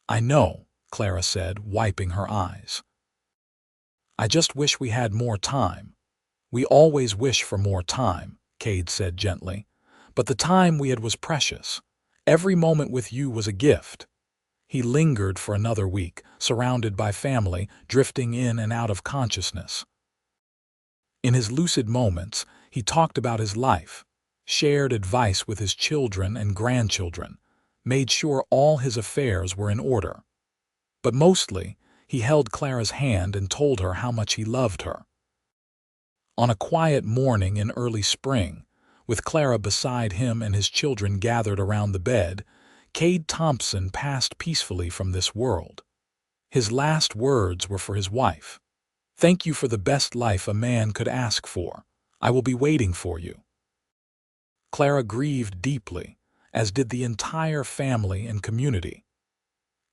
"I know," Clara said, wiping her eyes. "I just wish we had more time." "We always wish for more time," Kade said gently. "But the time we had was precious. Every moment with you was a gift." He lingered for another week, surrounded by family, drifting in and out of consciousness. In his lucid moments, he talked about his life, shared advice with his children and grandchildren, made sure all his affairs were in order. But mostly, he held Clara's hand and told her how much he loved her. On a quiet morning in early spring, with Clara beside him and his children gathered around the bed, Kade Thompson passed peacefully from this world. His last words were for his wife. "Thank you for the best life a man could ask for. I will be waiting for you." Clara grieved deeply, as did the entire family and community.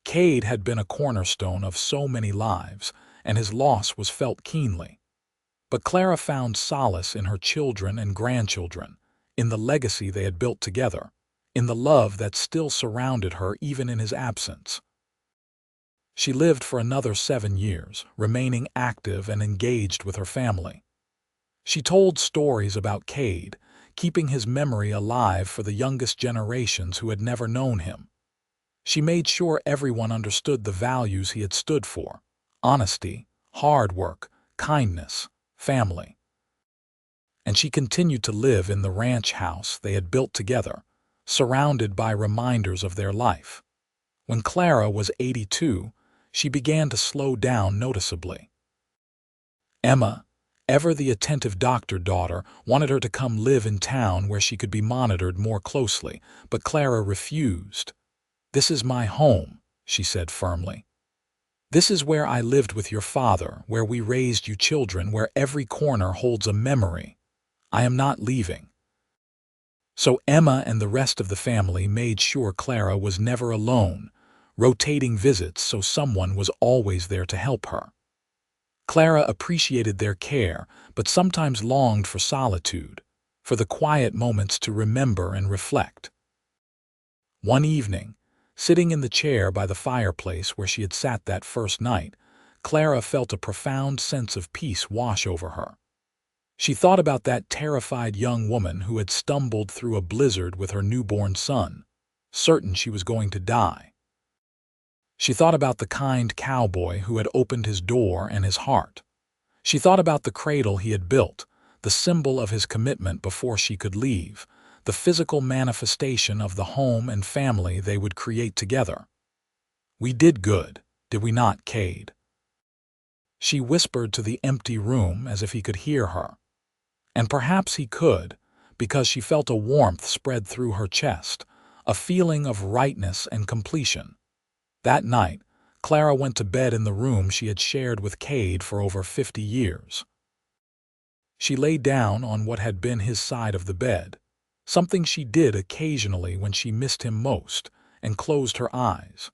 Kade had been a cornerstone of so many lives, and his loss was felt keenly. But Clara found solace in her children and grandchildren, in the legacy they had built together, in the love that still surrounded her even in his absence. She lived for another 7 years, remaining active and engaged with her family. She told stories about Kade, keeping his memory alive for the youngest generations who had never known him. She made sure everyone understood the values he had stood for: honesty, hard work, kindness, family. And she continued to live in the ranch house they had built together, surrounded by reminders of their life. When Clara was 82, she began to slow down noticeably. Emma, ever the attentive doctor-daughter, wanted her to come live in town where she could be monitored more closely, but Clara refused. "This is my home," she said firmly. "This is where I lived with your father, where we raised you children, where every corner holds a memory. I am not leaving." So Emma and the rest of the family made sure Clara was never alone, rotating visits so someone was always there to help her. Clara appreciated their care, but sometimes longed for solitude, for the quiet moments to remember and reflect. One evening, sitting in the chair by the fireplace where she had sat that first night, Clara felt a profound sense of peace wash over her. She thought about that terrified young woman who had stumbled through a blizzard with her newborn son, certain she was going to die. She thought about the kind cowboy who had opened his door and his heart. She thought about the cradle he had built, the symbol of his commitment before she could leave, the physical manifestation of the home and family they would create together. "We did good, did we not, Kade?" She whispered to the empty room as if he could hear her. And perhaps he could, because she felt a warmth spread through her chest, a feeling of rightness and completion. That night, Clara went to bed in the room she had shared with Kade for over 50 years. She lay down on what had been his side of the bed, something she did occasionally when she missed him most, and closed her eyes.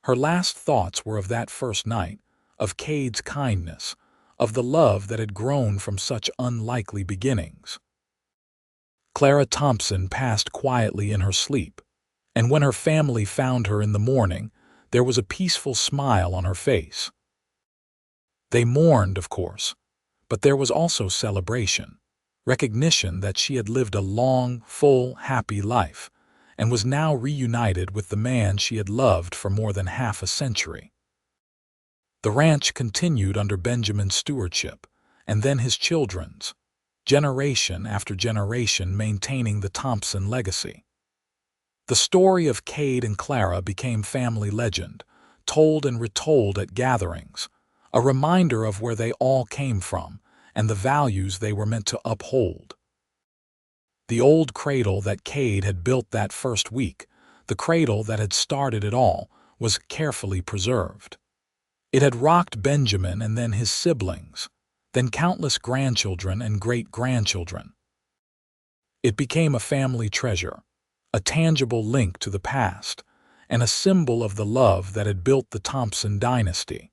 Her last thoughts were of that first night, of Kade's kindness, of the love that had grown from such unlikely beginnings. Clara Thompson passed quietly in her sleep, and when her family found her in the morning, there was a peaceful smile on her face. They mourned, of course, but there was also celebration, recognition that she had lived a long, full, happy life, and was now reunited with the man she had loved for more than half a century. The ranch continued under Benjamin's stewardship, and then his children's, generation after generation maintaining the Thompson legacy. The story of Kade and Clara became family legend, told and retold at gatherings, a reminder of where they all came from and the values they were meant to uphold. The old cradle that Kade had built that first week, the cradle that had started it all, was carefully preserved. It had rocked Benjamin and then his siblings, then countless grandchildren and great-grandchildren. It became a family treasure, a tangible link to the past, and a symbol of the love that had built the Thompson dynasty.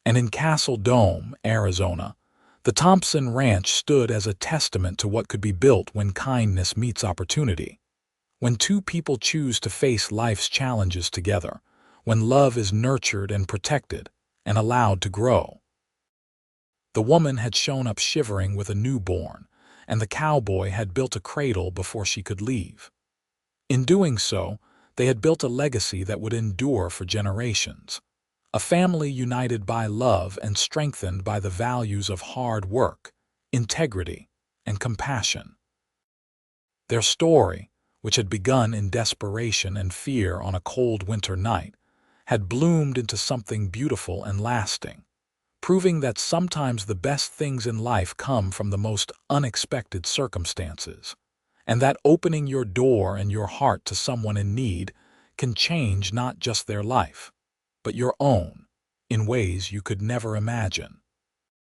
And in Castle Dome, Arizona, the Thompson Ranch stood as a testament to what could be built when kindness meets opportunity. When two people choose to face life's challenges together, when love is nurtured and protected and allowed to grow. The woman had shown up shivering with a newborn, and the cowboy had built a cradle before she could leave. In doing so, they had built a legacy that would endure for generations. A family united by love and strengthened by the values of hard work, integrity, and compassion. Their story, which had begun in desperation and fear on a cold winter night, had bloomed into something beautiful and lasting, proving that sometimes the best things in life come from the most unexpected circumstances, and that opening your door and your heart to someone in need can change not just their life, but your own, in ways you could never imagine.